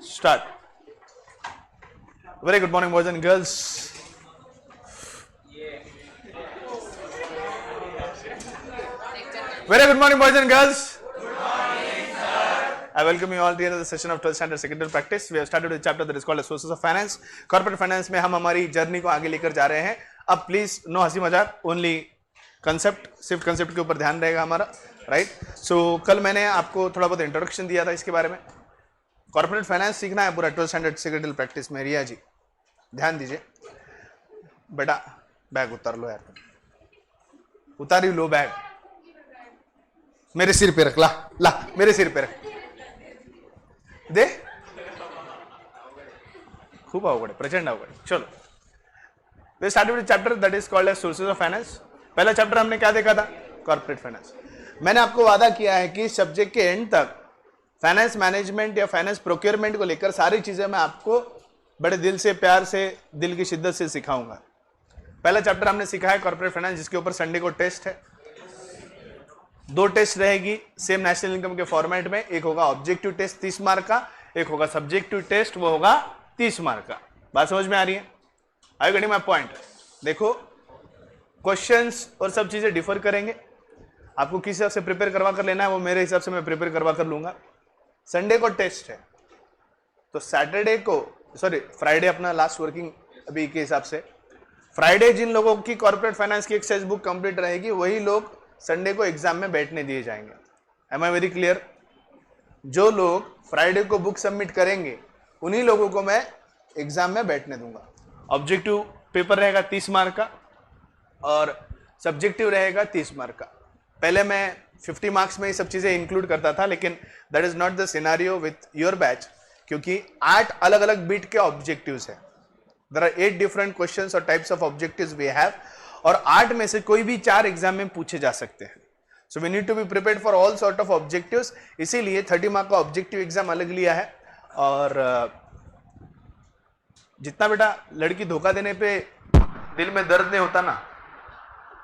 Start. Very good morning, boys and girls. Very good morning, boys and girls. Good morning, sir. I welcome you all to the session of 12th standard secondary practice. We have started with a chapter that is called as Sources of Finance. Corporate finance में हम हमारी journey को आगे लेकर जा रहे हैं. अब प्लीज नो हंसी मजाक, ओनली कंसेप्ट, सिर्फ कंसेप्ट के ऊपर ध्यान रहेगा हमारा, राइट? सो कल मैंने आपको थोड़ा बहुत इंट्रोडक्शन दिया था इसके बारे में. कॉर्पोरेट फाइनेंस सीखना है पूरा 12th स्टैंडर्ड सेकेंडरी प्रैक्टिस में. रिया जी ध्यान दीजिए बेटा, बैग उतार लो यार, उतारी लो बैग, मेरे सिर पे रख, ला ला मेरे सिर पे रख दे. खूब अवघड, प्रचंड अवघड. चलो, we started with chapter that is called as sources of finance. पहला चैप्टर हमने क्या देखा था? Corporate finance. मैंने आपको वादा किया है कि सब्जेक्ट के एंड तक फाइनेंस मैनेजमेंट या फाइनेंस प्रोक्योरमेंट को लेकर सारी चीजें मैं आपको बड़े दिल से, प्यार से, दिल की शिद्दत से सिखाऊंगा. पहला चैप्टर हमने सीखा है कॉर्पोरेट फाइनेंस, जिसके ऊपर संडे को टेस्ट है. 2 टेस्ट रहेगी सेम नेशनल इनकम के फॉर्मेट में. एक होगा ऑब्जेक्टिव टेस्ट 30 मार्क का, एक होगा सब्जेक्टिव टेस्ट, वो होगा 30 मार्क का. बात समझ में आ रही है? I getting my point? देखो, क्वेश्चंस और सब चीजें डिफर करेंगे. आपको किस हिसाब से प्रिपेयर करवा कर लेना है वो मेरे हिसाब से मैं प्रिपेयर करवा कर लूंगा. संडे को टेस्ट है, तो सैटरडे को, सॉरी फ्राइडे अपना लास्ट वर्किंग अभी के हिसाब से, फ्राइडे जिन लोगों की कॉर्पोरेट फाइनेंस की एक्सरसाइज बुक कंप्लीट रहेगी वही लोग संडे को एग्जाम में बैठने दिए जाएंगे. Am I very clear? जो लोग फ्राइडे को बुक सबमिट करेंगे उन्हीं लोगों को मैं एग्जाम में बैठने दूंगा. ऑब्जेक्टिव पेपर रहेगा 30 मार्क का और सब्जेक्टिव रहेगा 30 मार्क का. पहले मैं 50 मार्क्स में ये सब चीजें इंक्लूड करता था, लेकिन that is not the scenario with your batch, क्योंकि 8 अलग अलग बीट के ऑब्जेक्टिव्स हैं. देयर आर 8 डिफरेंट क्वेश्चंस और types of objectives we have, और 8 में से कोई भी 4 एग्जाम में पूछे जा सकते हैं. So we need to be prepared for all sort of objectives. इसीलिए 30 मार्क का ऑब्जेक्टिव एग्जाम अलग लिया है. और जितना बेटा लड़की धोखा देने पे दिल में दर्द नहीं होता ना,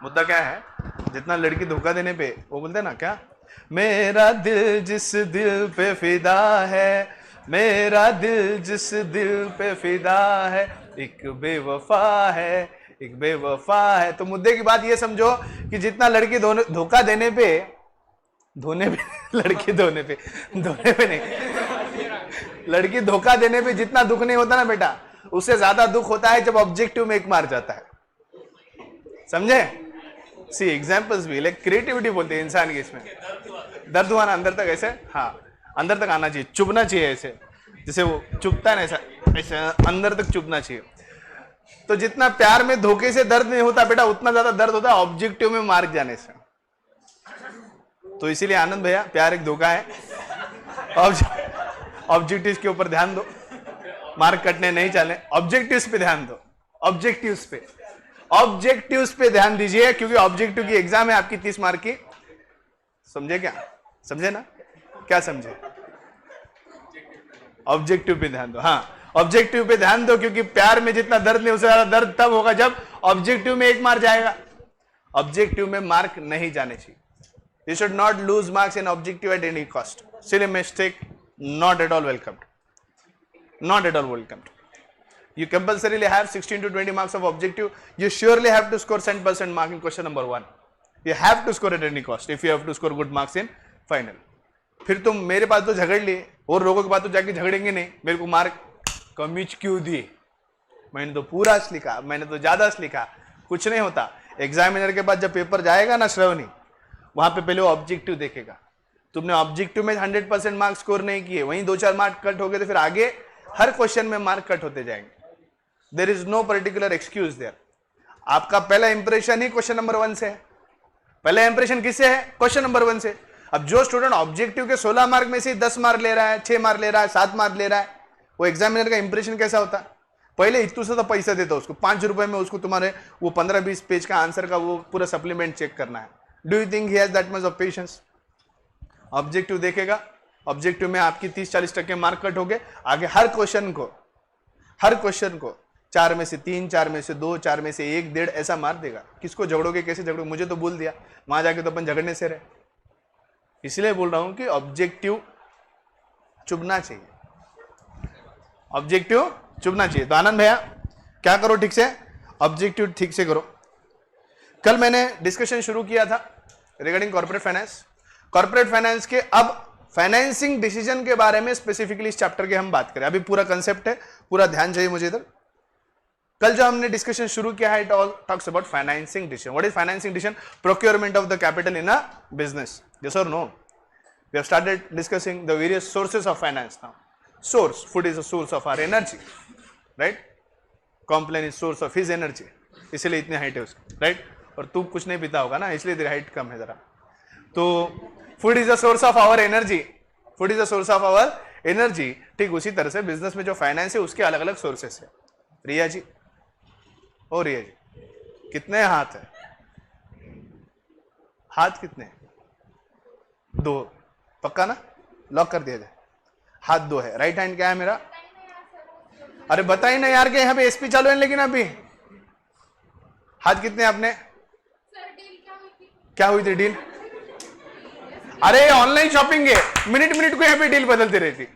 मुद्दा क्या है, जितना लड़की धोखा देने पे, वो बोलते ना क्या, मेरा दिल जिस दिल पे फिदा है, मेरा दिल जिस दिल पे फिदा है, एक बेवफा है, एक बेवफा है. तो मुद्दे की बात ये समझो कि जितना लड़की धोखा देने पे, धोने पे लड़की धोने पे नहीं, लड़की धोखा देने पे जितना दुख नहीं होता ना बेटा, उससे ज्यादा दुख होता है जब ऑब्जेक्टिव में एक मार जाता है. समझे? सी एग्जाम्पल्स भी, लाइक क्रिएटिविटी बोलते हैं इंसान की. इसमें दर्द हुआ ना अंदर तक, ऐसे, हाँ अंदर तक आना चाहिए, चुभना चाहिए ऐसे, जैसे वो चुभता है ना, ऐसा ऐसे अंदर तक चुभना चाहिए. तो जितना प्यार में धोखे से दर्द नहीं होता बेटा, उतना ज्यादा दर्द होता है ऑब्जेक्टिव में मार्क जाने से. तो इसीलिए आनंद भैया, प्यार एक धोखा है. ऑब्जेक्टिव्स के ऊपर ध्यान दो, मार्क कटने नहीं चले. ऑब्जेक्टिव्स पे ध्यान दो, ऑब्जेक्टिव्स पे ध्यान दीजिए, क्योंकि ऑब्जेक्टिव की एग्जाम है आपकी 30 मार्क की. समझे क्या? समझे ना? क्या समझे? ऑब्जेक्टिव पे ध्यान दो. हाँ, ऑब्जेक्टिव पे ध्यान दो, क्योंकि प्यार में जितना दर्द नहीं, उससे ज्यादा दर्द तब होगा जब ऑब्जेक्टिव में एक मार्क जाएगा. ऑब्जेक्टिव में मार्क नहीं जाने चाहिए. You should not lose marks in objective at any cost. Silly mistake, not at all welcomed, not at all welcomed. You compulsorily have 16 to 20 marks of objective. You surely have to score 100% mark in question number 1. You have to score at any cost if you have to score good marks in final. फिर तुम मेरे पास तो झगड़ लिए और लोगों के पास तो जाके झगड़ेंगे नहीं, मेरे को मार्क कमी क्यों दिए, मैंने तो पूरा लिखा, मैंने तो ज्यादा लिखा. कुछ नहीं होता. एग्जामिनर के पास जब पेपर जाएगा ना श्रवणी, वहां पे पहले वो ऑब्जेक्टिव देखेगा. तुमने ऑब्जेक्टिव में 100% मार्क्स स्कोर नहीं किए, वहीं 2-4 मार्क कट हो गए, तो फिर आगे हर क्वेश्चन में मार्क कट होते जाएंगे. There is no particular excuse there. आपका पहला इंप्रेशन ही क्वेश्चन नंबर 1 से है. पहला इंप्रेशन किससे है? क्वेश्चन नंबर 1 से. अब जो स्टूडेंट ऑब्जेक्टिव के 16 मार्क में से 10 मार्क ले रहा है, 6 मार्क ले रहा है, 7 मार्क ले रहा है, वो एग्जामिनर का इंप्रेशन कैसा होता है? पहले इतू से तो पैसा देता उसको, 5 रुपए में उसको तुम्हारे वो 15-20 पेज का आंसर का वो पूरा सप्लीमेंट चेक करना है. Do you think he has that much of patience? Objective देखेगा, ऑब्जेक्टिव में आपकी 30-40% मार्क कट हो गए, आगे हर क्वेश्चन को 4 में से 3, 4 में से 2, 4 में से 1, 1.5 ऐसा मार देगा. किसको झगड़ोगे, कैसे झगड़ोगे? मुझे तो बोल दिया, वहां जाके तो अपन झगड़ने से रहे. इसलिए बोल रहा हूं कि ऑब्जेक्टिव चुभना चाहिए. ऑब्जेक्टिव चुभना चाहिए। तो आनंद भैया क्या करो ठीक से, ऑब्जेक्टिव ठीक से करो। कल मैंने डिस्कशन शुरू किया था regarding corporate finance. Corporate finance के अब फाइनेंसिंग डिसीजन के बारे में स्पेसिफिकली इस चैप्टर के हम बात करें। अभी पूरा कंसेप्ट है, पूरा ध्यान चाहिए मुझे इधर। कल जो हमने डिस्कशन शुरू किया है, it all talks about financing decision. What is financing decision? Procurement of the capital in a business. Yes और no? We have started discussing the various sources of finance now. Source, food is a source of our energy, right? Complan is source of his energy, इसलिए इतनी height है उसकी, right? और तू कुछ नहीं पीता होगा ना, इसलिए तेरी हाइट कम है जरा। तो food is the source of our energy, food is the source of our energy. ठीक उसी तरह से बिजनेस में जो फाइनेंस है उसके अलग अलग सोर्सेस है। रिया जी, ओ रिया जी, कितने हाथ है? हाथ कितने? दो, पक्का ना? लॉक कर दिया जाए। हाथ दो है। राइट हैंड क्या है मेरा? अरे बताइए ना यार, के यहाँ पे एसपी चालू है लेकिन अभी हाथ कितने आपने? क्या हुई थी डील? अरे ऑनलाइन शॉपिंग है, मिनट मिनट को यहाँ पे डील बदलती रहती।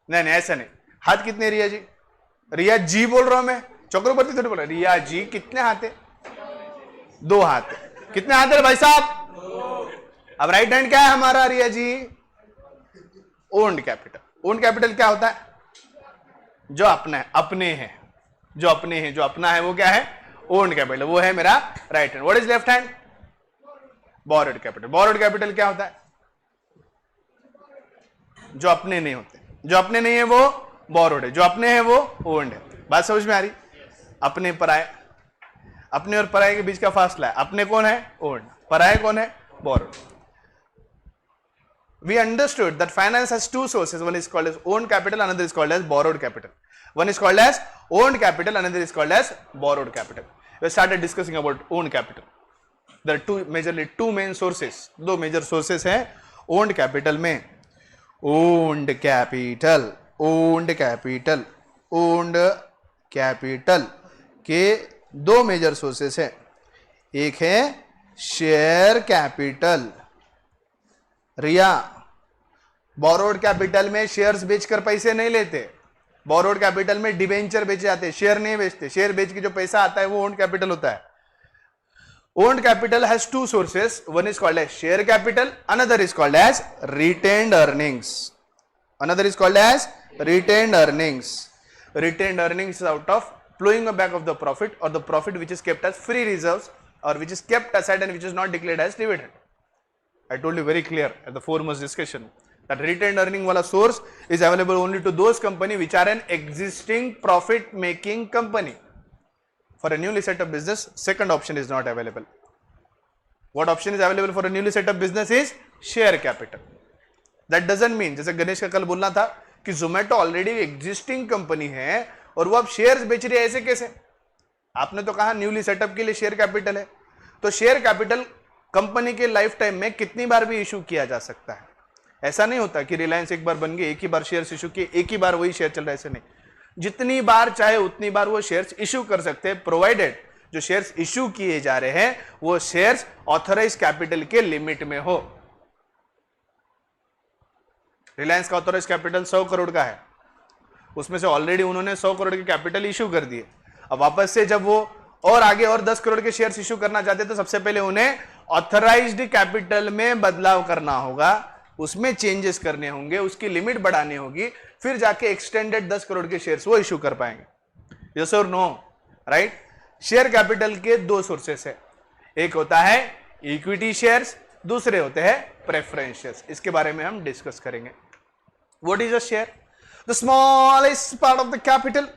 नहीं नहीं ऐसा नहीं। हाथ कितने रिया जी? रिया जी बोल रहा हूं मैं, चक्रवर्ती थोड़ी बोल रहा। रिया जी कितने हाथ है? दो हाथ है। कितने हाथ है भाई साहब? अब राइट हैंड क्या है हमारा Riya ji? Owned capital. Owned capital क्या होता है? जो अपना है, अपने हैं, जो अपने हैं, जो अपना है वो क्या है? ओन्ड कैपिटल, वो है मेरा right hand. What is left hand? Borrowed capital. Borrowed capital क्या होता है? जो अपने नहीं होते, जो अपने नहीं है वो बोरोड है, जो अपने हैं वो ओन्ड है। बात समझ में आ रही? अपने पराए, अपने और पराए के बीच का फासला है। अपने कौन है? ओन्ड। पराए कौन है? Borrowed. We understood that finance has two sources. One is called as owned capital, another is called as borrowed capital. One is called as owned capital, another is called as borrowed capital. We started discussing about owned capital. There are majorly two main sources. दो major sources हैं owned capital में। owned capital, owned capital, owned capital के दो major sources हैं। एक है share capital। रिया, borrowed capital में shares बेचकर पैसे नहीं लेते। बोरोड कैपिटल में डिबेंचर बेचे जाते हैं, शेयर नहीं बेचते। शेयर बेच के जो पैसा आता है वो ओन्ड कैपिटल होता है। Owned capital has two sources, one is called as share capital, another is called as retained earnings. Another is called as retained earnings. Retained earnings is out of flowing back of the profit or the profit which is kept as free reserves or which is kept aside and which is not declared as dividend. I told you very clear at the foremost discussion that retained earning wala source is available only to those company which are an existing profit making company. For a newly set up business, second option is not available. What option is available for a newly set up business is share capital. That doesn't mean, जैसे गणेश का कल बोलना था कि Zomato already existing company है और वो अब शेयर्स बेच रही है, ऐसे कैसे? आपने तो कहा न्यूली सेटअप के लिए शेयर कैपिटल है, तो शेयर कैपिटल कंपनी के लाइफ टाइम में कितनी बार भी इशू किया जा सकता है। ऐसा नहीं होता कि रिलायंस एक बार बन गई, एक ही बार शेयर्स इशू किए, एक ही बार वही शेयर चल रहा है, ऐसे नहीं। जितनी बार चाहे उतनी बार वो शेयर्स इशू कर सकते हैं, प्रोवाइडेड जो शेयर्स इशू किए जा रहे हैं वो शेयर्स ऑथराइज कैपिटल के लिमिट में हो। रिलायंस का ऑथराइज कैपिटल 100 करोड़ का है, उसमें से ऑलरेडी उन्होंने 100 करोड़ के कैपिटल इशू कर दिए। अब वापस से जब वो और आगे और 10 करोड़ के शेयर्स इशू करना चाहते तो सबसे पहले उन्हें ऑथराइज्ड कैपिटल में बदलाव करना होगा, उसमें चेंजेस करने होंगे, उसकी लिमिट बढ़ानी होगी, फिर जाके एक्सटेंडेड 10 करोड़ के शेयर्स वो इशू कर पाएंगे। यस और नो? राइट? शेयर कैपिटल के दो सोर्सेस है, एक होता है इक्विटी शेयर्स, दूसरे होते हैं प्रेफरेंस शेयर्स। इसके बारे में हम डिस्कस करेंगे। What is a share? The smallest part of the capital.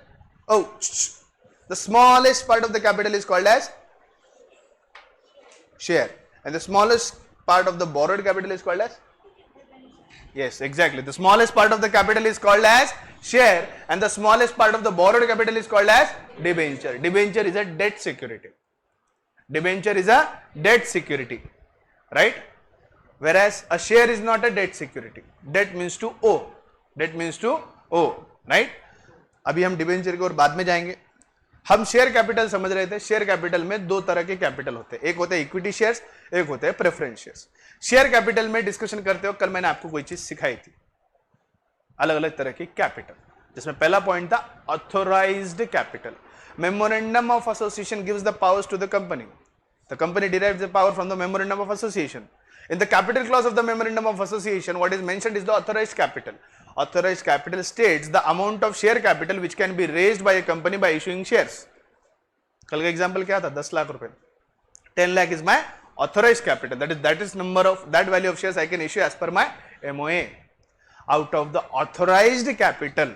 Oh, the smallest part of the capital is called as share, and the smallest part of the borrowed capital is called as, yes, exactly. The smallest part of the capital is called as share, and the smallest part of the borrowed capital is called as debenture. Debenture is a debt security. Debenture is a debt security, right? Whereas a share is not a debt security. Debt means to owe. Debt means to owe right. अभी हम debenture की ओर बाद में जाएंगे। हम share capital समझ रहे थे। शेयर कैपिटल में दो तरह के कैपिटल होते हैं, एक होते हैं इक्विटी शेयर्स, एक होते हैं प्रेफरेंस शेयर्स। शेयर कैपिटल में डिस्कशन करते हो कल मैंने आपको कोई चीज सिखाई थी, अलग अलग तरह की कैपिटल। जिसमें पहला पॉइंट था authorised capital. Memorandum of association gives the powers to the company. The company derives the power from the memorandum of association. In the capital clause of the memorandum of association, what is mentioned is the authorized capital. Authorized capital states the amount of share capital which can be raised by a company by issuing shares. कल का example क्या था? 10 लाख रुपए. 10 lakh is my authorized capital. That is number of that value of shares I can issue as per my MOA. Out of the authorized capital,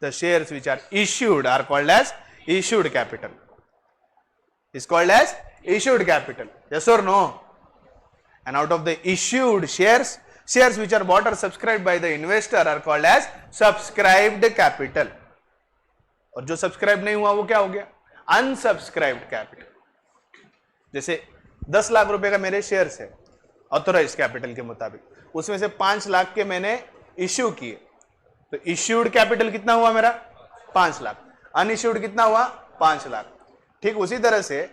the shares which are issued are called as issued capital. Is called as issued capital. Yes or no? And out of the issued shares, shares which are bought or subscribed by the investor are called as subscribed capital. और जो subscribe नहीं हुआ वो क्या हो गया? अनसब्सक्राइब्ड capital. जैसे 10 लाख रुपए का मेरे शेयर्स है ऑथोराइज कैपिटल के मुताबिक, उसमें से 5 लाख के मैंने इश्यू किए, तो इश्यूड कैपिटल कितना हुआ मेरा? 5 लाख. अनइश्यूड कितना हुआ? 5 लाख. ठीक उसी तरह से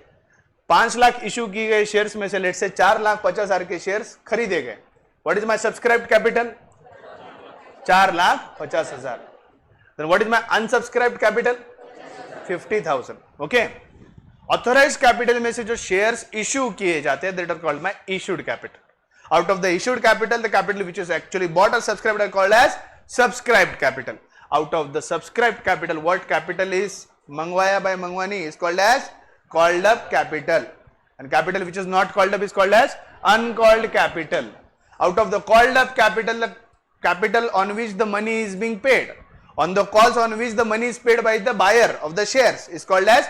5 लाख इश्यू की गए शेयर्स में से लेट से 4,50,000 के शेयर्स खरीदे गए. What is my subscribed capital? 4,50,000. Then what is my unsubscribed capital? 50,000. Okay. Authorised capital में से जो शेयर्स इश्यू किए जाते हैं that are called my issued capital. Out of the issued capital the capital which is actually bought और subscribed are called as subscribed capital. Out of the subscribed capital what capital is मंगवाया by मंगवानी is called as called up capital, and capital which is not called up is called as uncalled capital. Out of the called up capital, the capital on which the money is being paid, on the calls on which the money is paid by the buyer of the shares is called as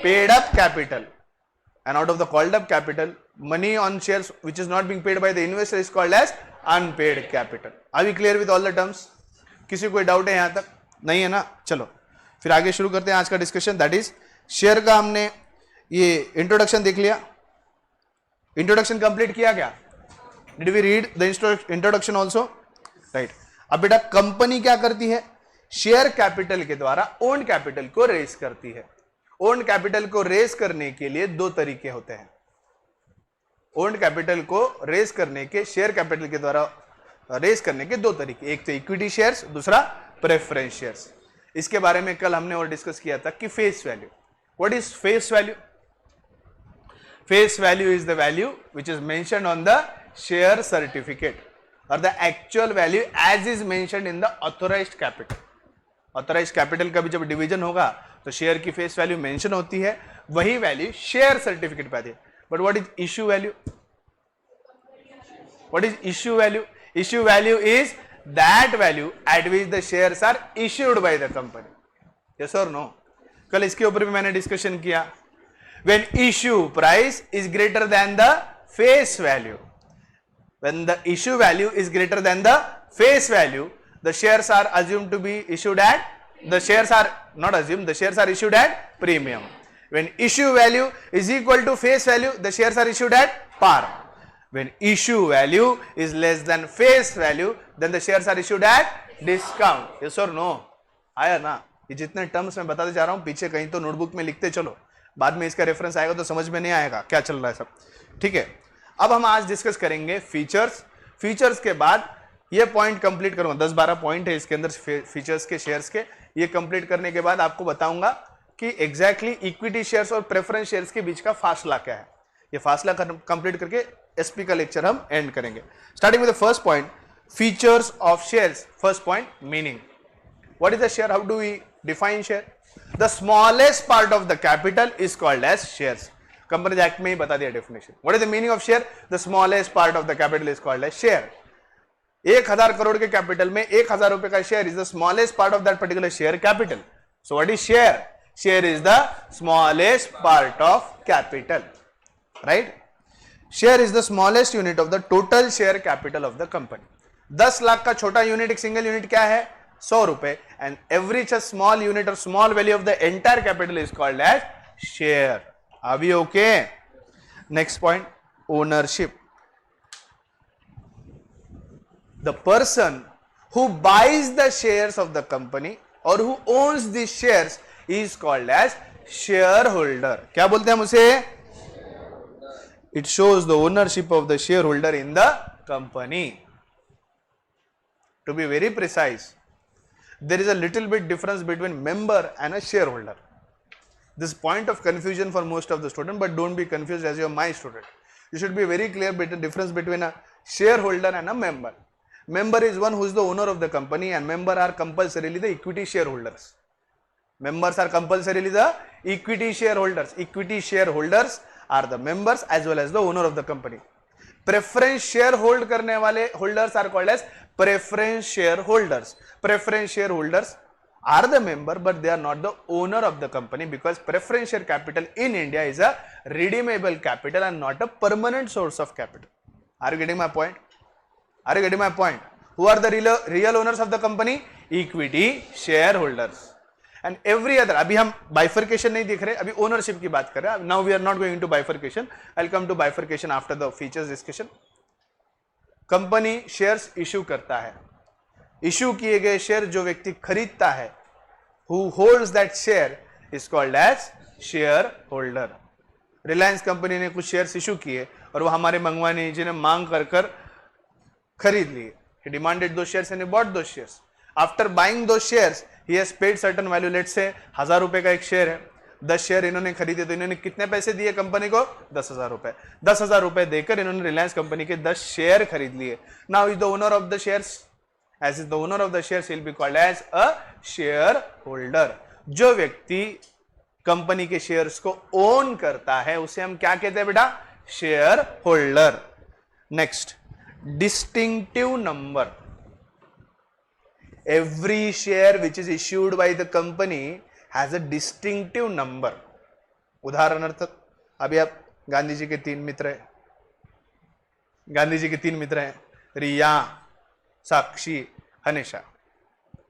paid up capital. And out of the called up capital, money on shares which is not being paid by the investor is called as unpaid capital. Are we clear with all the terms? किसी कोई doubt है यहां तक? नहीं है ना? चलो फिर आगे शुरू करते हैं आज का डिस्कशन. दैट इज शेयर का हमने ये इंट्रोडक्शन देख लिया. इंट्रोडक्शन कंप्लीट किया क्या? Did we read the introduction also? Right. अब बेटा कंपनी क्या करती है? शेयर कैपिटल के द्वारा ओन कैपिटल को रेज करती है. ओन कैपिटल को रेज करने के लिए 2 तरीके होते हैं. ओन कैपिटल को रेज करने के, शेयर कैपिटल के द्वारा रेज करने के 2 तरीके. एक तो इक्विटी शेयर्स, दूसरा प्रेफरेंस शेयर्स. इसके बारे में कल हमने और डिस्कस किया था कि face value. What is face value? Face value is the value which is mentioned on the share certificate और the actual value as is mentioned in the authorised capital. Authorised capital का भी जब division होगा तो share की face value mention होती है, वही वैल्यू शेयर सर्टिफिकेट पे आती है. But what is issue value? What is issue value? Issue value is that value at which the shares are issued by the company. Yes or no? कल इसके ऊपर भी मैंने डिस्कशन किया. When issue price is greater than the face value, when the issue value is greater than the face value, the shares are assumed to be issued at, the shares are not assumed, the shares are issued at premium. When issue value is equal to face value, the shares are issued at par. When issue value is less than face value, then the shares are issued at discount. Yes or no? आया ना? ये जितने terms मैं बताते जा रहा हूं पीछे कहीं तो नोटबुक में लिखते चलो, बाद में इसका रेफरेंस आएगा तो समझ में नहीं आएगा क्या चल रहा है सब. ठीक है. अब हम आज डिस्कस करेंगे फीचर्स. फीचर्स के बाद ये पॉइंट कंप्लीट करूंगा. 10-12 पॉइंट है इसके अंदर फीचर्स के, शेयर्स के. ये कंप्लीट करने के बाद आपको बताऊंगा कि एग्जैक्टली इक्विटी शेयर्स और प्रेफरेंस शेयर्स के बीच का फासला क्या है. ये फासला कंप्लीट करके एसपी का लेक्चर हम एंड करेंगे. Starting with the first point, features of shares. First point, meaning. What is the share? How do we define share? The smallest part of the capital is called as shares. Companies act में ही बता दिया definition. What is the meaning of share? The smallest part of the capital is called as share. 1,000 crore के capital में 1,000 रुपए का share is the smallest part of that particular share capital. So what is share? Share is the smallest part of capital. Right? Share is the smallest unit of the total share capital of the company. 10 lakh का छोटा unit, एक single unit क्या है? 100 रुपए. And every small unit और small value of the entire capital is called as share. Are we okay? Next point, ownership. The person who buys the shares of the company or who owns these shares is called as shareholder. क्या बोलते हैं हम उसे? It shows the ownership of the shareholder in the company. To be very precise, there is a little bit difference between member and a shareholder. This point of confusion for most of the students, but don't be confused as you are my student. You should be very clear between the difference between a shareholder and a member. Member is one who is the owner of the company, and member are compulsorily the equity shareholders. Members are compulsorily the equity shareholders. Equity shareholders are the members as well as the owner of the company. Preference sharehold करने वाले holders are called as preference shareholders. Preference shareholders are the member, but they are not the owner of the company, because preference share capital in India is a redeemable capital and not a permanent source of capital. Are you getting my point? Are you getting my point? Who are the real owners of the company? Equity shareholders. And every other, अभी हम bifurcation नहीं देख रहे, अभी ownership की बात कर रहे हैं. Now we are not going into bifurcation. I'll come to bifurcation after the features discussion. Company shares issue करता है. इशू किए गए शेयर जो व्यक्ति खरीदता है, who holds that share is called as shareholder. Reliance company ने कुछ शेयर्स इशू किए और वो हमारे मंगवानी जी ने मांग कर कर खरीद लिए. He demanded those shares and he bought those shares. After buying those shares, he has paid certain value. Let's say 1000 रुपए का एक शेयर है, 10 शेयर इन्होंने खरीदे, तो इन्होंने कितने पैसे दिए कंपनी को? 10,000 रुपए. 10,000 रुपए देकर इन्होंने रिलायंस कंपनी के 10 शेयर खरीद लिए. Now is the owner of the shares. As is the owner of the shares, he will be called as a shareholder. जो व्यक्ति कंपनी के शेयर्स को ओन करता है उसे हम क्या कहते हैं बेटा? Share holder. Next, distinctive number. Every share which is issued by the company has a distinctive number. उदाहरणार्थ अभी आप गांधी जी के 3 मित्र हैं, गांधी जी के 3 मित्र हैं, रिया, साक्षी, हनीशा.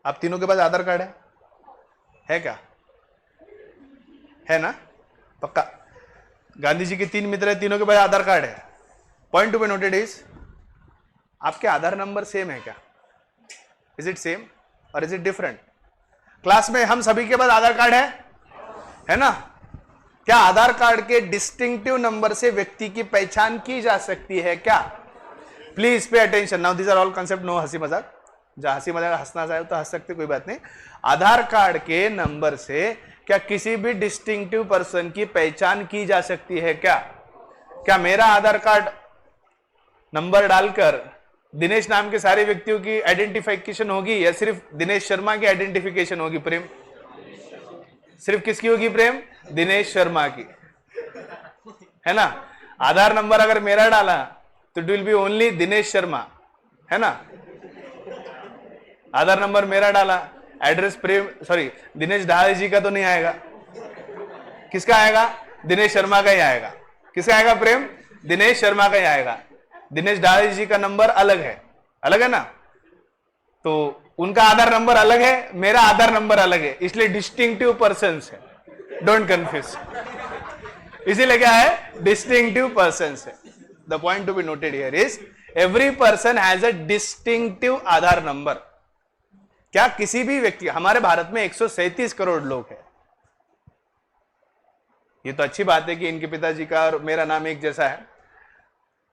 आप तीनों के पास आधार कार्ड है क्या? है ना? पक्का. गांधी जी के 3 मित्र हैं, तीनों के पास आधार कार्ड है. Point two be noted is, आपके आधार नंबर सेम है क्या? Is it same or is it different? Class में हम सभी के पास आधार कार्ड है ना? क्या आधार कार्ड के डिस्टिंक्टिव नंबर से व्यक्ति की पहचान की जा सकती है क्या? Please pay attention. Now this are all concept, no हंसी मजाक. जहां हंसी मजाक हंसना चाहे तो हंस सकते, कोई बात नहीं. आधार कार्ड के नंबर से क्या किसी भी डिस्टिंक्टिव पर्सन की पहचान की जा सकती है क्या? क्या मेरा आधार कार्ड नंबर डालकर दिनेश नाम के सारे व्यक्तियों की आइडेंटिफिकेशन होगी या सिर्फ दिनेश शर्मा की आइडेंटिफिकेशन होगी? प्रेम, सिर्फ किसकी होगी प्रेम? दिनेश शर्मा की, है ना? आधार नंबर अगर मेरा डाला तो it will be only Dinesh Sharma, है ना? आधार नंबर मेरा डाला, एड्रेस प्रेम, सॉरी दिनेश ढाल जी का तो नहीं आएगा. किसका आएगा? दिनेश शर्मा का ही आएगा. किसका आएगा प्रेम? दिनेश शर्मा का ही आएगा. दिनेश ढाल जी का नंबर अलग है ना? तो उनका आधार नंबर अलग है, मेरा आधार नंबर अलग है, इसलिए डिस्टिंक्टिव पर्सन्स है. Don't confuse. इसीलिए क्या है? डिस्टिंक्टिव पर्सन्स है. The point two be noted here is every person has a distinctive Aadhaar number. क्या किसी भी व्यक्ति, हमारे भारत में 137 करोड़ लोग हैं. ये तो अच्छी बात है कि इनके पिताजी का और मेरा नाम एक जैसा है,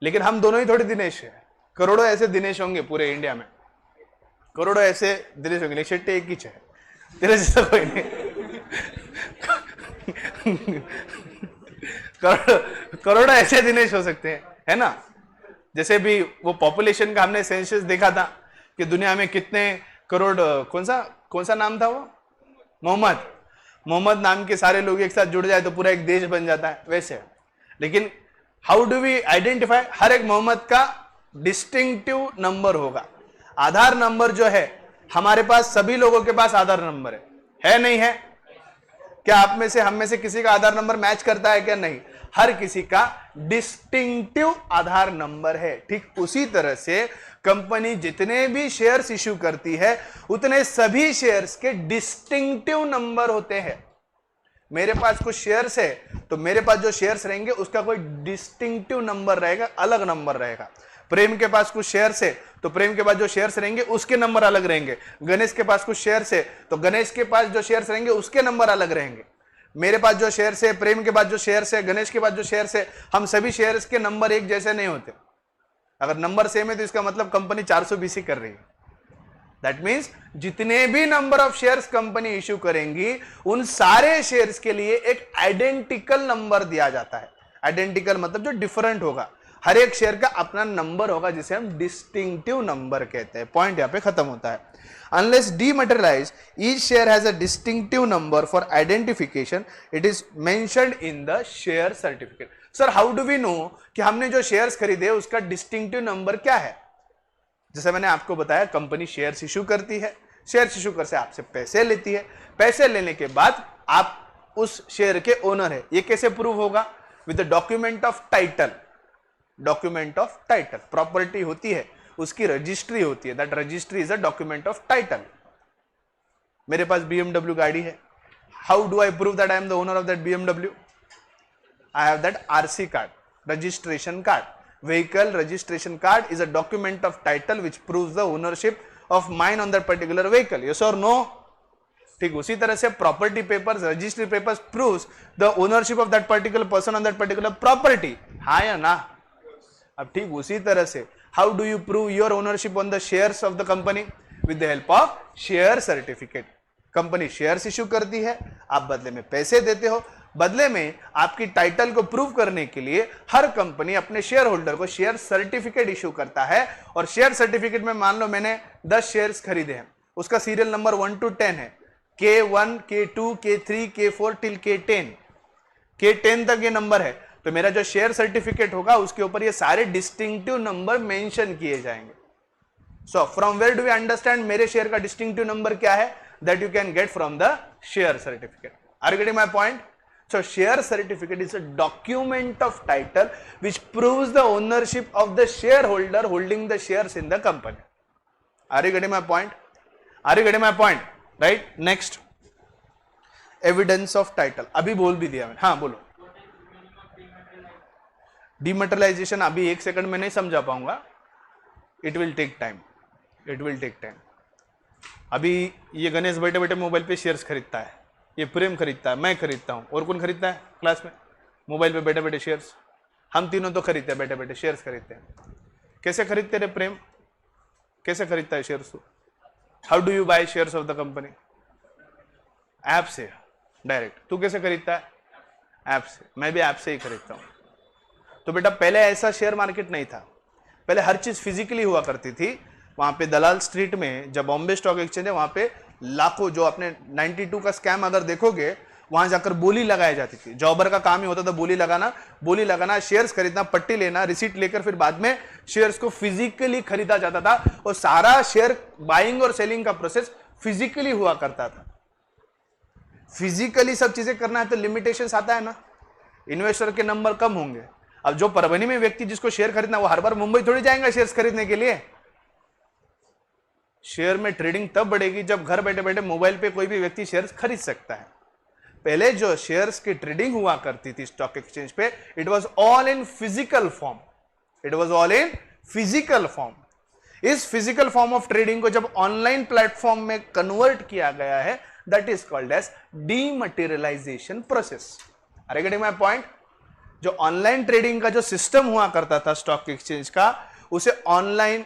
लेकिन हम दोनों ही थोड़े दिनेश हैं. करोड़ों ऐसे दिनेश होंगे पूरे इंडिया में, करोड़ों ऐसे दिनेश होंगे. लेकिन शेट्टी एक ही है, तेरे जैसा कोई नहीं. करोड़ों ऐसे दिनेश हो सकते हैं, है ना? जैसे भी वो पॉपुलेशन का हमने सेंसस देखा था कि दुनिया में कितने करोड़, कौन सा नाम था वो? मोहम्मद नाम के सारे लोग एक साथ जुड़ जाए तो पूरा एक देश बन जाता है, वैसे. लेकिन हाउ डू वी आइडेंटिफाई? हर एक मोहम्मद का डिस्टिंक्टिव नंबर होगा. आधार नंबर जो है हमारे पास, सभी लोगों के पास आधार नंबर है नहीं है? क्या आप में से, हम में से किसी का आधार नंबर मैच करता है क्या? नहीं. हर किसी का डिस्टिंक्टिव आधार नंबर है. ठीक उसी तरह से कंपनी जितने भी शेयर्स इश्यू करती है उतने सभी शेयर्स के डिस्टिंक्टिव नंबर होते हैं. मेरे पास कुछ शेयर्स है तो मेरे पास जो शेयर्स रहेंगे उसका कोई डिस्टिंक्टिव नंबर रहेगा, अलग नंबर रहेगा. प्रेम के पास कुछ शेयर्स है तो प्रेम के पास जो शेयर्स रहेंगे उसके नंबर अलग रहेंगे. गणेश के पास कुछ शेयर्स है तो गणेश के पास जो शेयर्स रहेंगे उसके नंबर अलग रहेंगे. मेरे पास जो शेयर्स है, प्रेम के पास जो शेयर्स है, गणेश के पास जो शेयर्स है, हम सभी शेयर्स के नंबर एक जैसे नहीं होते. अगर नंबर सेम है तो इसका मतलब कंपनी 420 कर रही है. दैट मीन्स जितने भी number of shares company issue करेंगी उन सारे शेयर्स के लिए एक आइडेंटिकल नंबर दिया जाता है। आइडेंटिकल मतलब जो डिफरेंट होगा, हर एक शेयर का अपना नंबर होगा जिसे हम डिस्टिंक्टिव नंबर कहते हैं। पॉइंट यहां पे खत्म होता है। Unless dematerialise each share has a distinctive number for identification, it is mentioned in the share certificate. Sir how do we know कि हमने जो शेयर्स खरीदे उसका डिस्टिंक्टिव नंबर क्या है? जैसे मैंने आपको बताया, कंपनी शेयर्स इशू करती है, शेयर्स इशू कर से आपसे पैसे लेती है, पैसे लेने के बाद आप उस शेयर के ओनर है। ये कैसे प्रूव होगा? With the document of title. Document of title, property होती है, उसकी रजिस्ट्री होती है, that registry is a document of title. मेरे पास BMW गाड़ी है, how do I prove that I am the owner of that BMW? I have that RC card, registration card. Vehicle registration card is a document of title which proves the ownership of mine on that particular vehicle. Yes or no? ठीक उसी तरह से property papers, registry papers proves the ownership of that particular person on that particular property. हाँ या ना? अब ठीक उसी तरह से how do you prove your ownership on the shares of the company? With the help of share certificate. Company shares issue करती है, आप बदले में पैसे देते हो। बदले में आपकी टाइटल को प्रूव करने के लिए हर कंपनी अपने शेयर होल्डर को शेयर सर्टिफिकेट इश्यू करता है। और शेयर सर्टिफिकेट में मान लो मैंने 10 शेयर्स खरीदे हैं, उसका सीरियल नंबर 1 to 10 है, K1, K2, K3, K4 till K10। K10 तक ये नंबर है, तो मेरा जो शेयर सर्टिफिकेट होगा उसके ऊपर ये सारे डिस्टिंक्टिव नंबर मेंशन किए जाएंगे। So from where do we understand मेरे शेयर का डिस्टिंक्टिव नंबर क्या है? That you can get from the share certificate. Are you getting my point? So share certificate is a document of title which proves the ownership of the shareholder holding the shares in the company. Are you getting my point? Are you getting my point? Right? Next, evidence of title. अभी बोल भी दिया मैंने, हाँ बोलो। Dematerialization अभी 1 second में नहीं समझा पाऊंगा। It will take time. It will take time. अभी ये गणेश बैठे बैठे मोबाइल पे शेयर्स खरीदता है, ये प्रेम खरीदता है, मैं खरीदता हूं, और कौन खरीदता है क्लास में? मोबाइल पे बैठे बैठे शेयर्स। हम तीनों तो खरीदते हैं, बैठे बैठे शेयर्स खरीदते हैं। कैसे खरीदते रे प्रेम? कैसे खरीदता है shares? How do you by shares of the company? App से डायरेक्ट। तू कैसे खरीदता है? ऐप से। मैं भी ऐप से ही खरीदता हूं। तो बेटा पहले ऐसा शेयर मार्केट नहीं था, पहले हर चीज फिजिकली हुआ करती थी। वहां पे दलाल स्ट्रीट में जब बॉम्बे स्टॉक एक्सचेंज है, वहां पे लाखों, जो आपने 92 का स्कैम अगर देखोगे, वहां जाकर बोली लगाई जाती थी। जॉबर का काम ही होता था बोली लगाना, शेयर्स खरीदना, पट्टी लेना, रिसीट लेकर फिर बाद में शेयर्स को फिजिकली खरीदा जाता था। और सारा शेयर बाइंग और सेलिंग का प्रोसेस फिजिकली हुआ करता था। फिजिकली सब चीजें करना है तो लिमिटेशंस आता है ना, इन्वेस्टर के नंबर कम होंगे। अब जो परभनी में व्यक्ति जिसको शेयर खरीदना, वो हर बार मुंबई थोड़ी जाएगा शेयर्स खरीदने के लिए। शेयर में ट्रेडिंग तब बढ़ेगी जब घर बैठे बैठे मोबाइल पे कोई भी व्यक्ति शेयर्स खरीद सकता है। पहले जो शेयर्स की ट्रेडिंग हुआ करती थी स्टॉक एक्सचेंज पे, it was all in physical form. It was all in physical form. इस फिजिकल फॉर्म ऑफ ट्रेडिंग को जब ऑनलाइन प्लेटफॉर्म में कन्वर्ट किया गया है, that is called as dematerialisation process. Are you getting my point? जो online trading का जो सिस्टम हुआ करता था स्टॉक एक्सचेंज का, उसे ऑनलाइन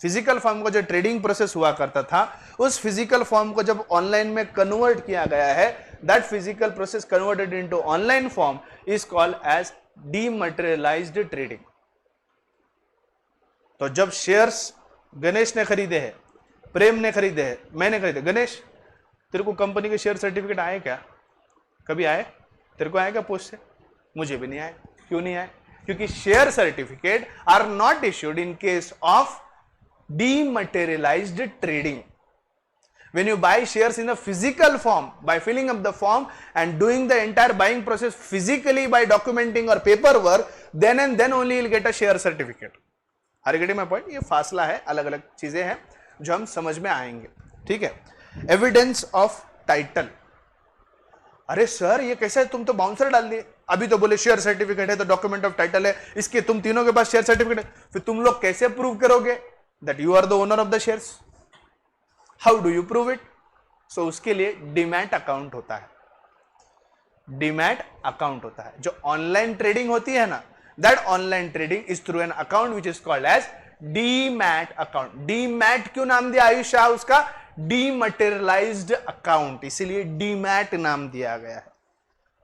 फिजिकल फॉर्म का जो ट्रेडिंग प्रोसेस हुआ करता था, उस फिजिकल फॉर्म को जब ऑनलाइन में कन्वर्ट किया गया है, that physical process converted into online form is called as dematerialised trading. तो जब शेयर्स गणेश ने खरीदे हैं, प्रेम ने खरीदे हैं, मैंने खरीदे। गणेश, तेरे को कंपनी के शेयर सर्टिफिकेट आए क्या? कभी आए? तेरे को आए क्या पोस्ट से? मुझे भी नहीं आए। क्यों नहीं आए? क्योंकि share certificate are not issued in case of dematerialized trading. When you buy shares in the physical form, by filling up the form and doing the entire buying process physically by documenting or paperwork, then and then only you'll get a share certificate. Are you getting my point? ये फासला है, अलग अलग चीजें हैं जो हम समझ में आएंगे। ठीक है। Evidence of title. अरे सर ये कैसे है? तुम तो बाउंसर डाल दिए, अभी तो बोले शेयर सर्टिफिकेट है तो डॉक्यूमेंट ऑफ टाइटल है, इसके तुम तीनों के पास शेयर सर्टिफिकेट है, फिर तुम लोग कैसे प्रूव करोगे that you are the owner of the shares? How do you prove it? So उसके लिए डीमैट अकाउंट होता है। डीमैट अकाउंट होता है। जो ऑनलाइन ट्रेडिंग होती है ना, that online trading is through an account which is called as demat account. Demat क्यों नाम दिया आयुष शाह उसका? डीमटेरियलाइज्ड अकाउंट, इसीलिए डीमैट नाम दिया गया है।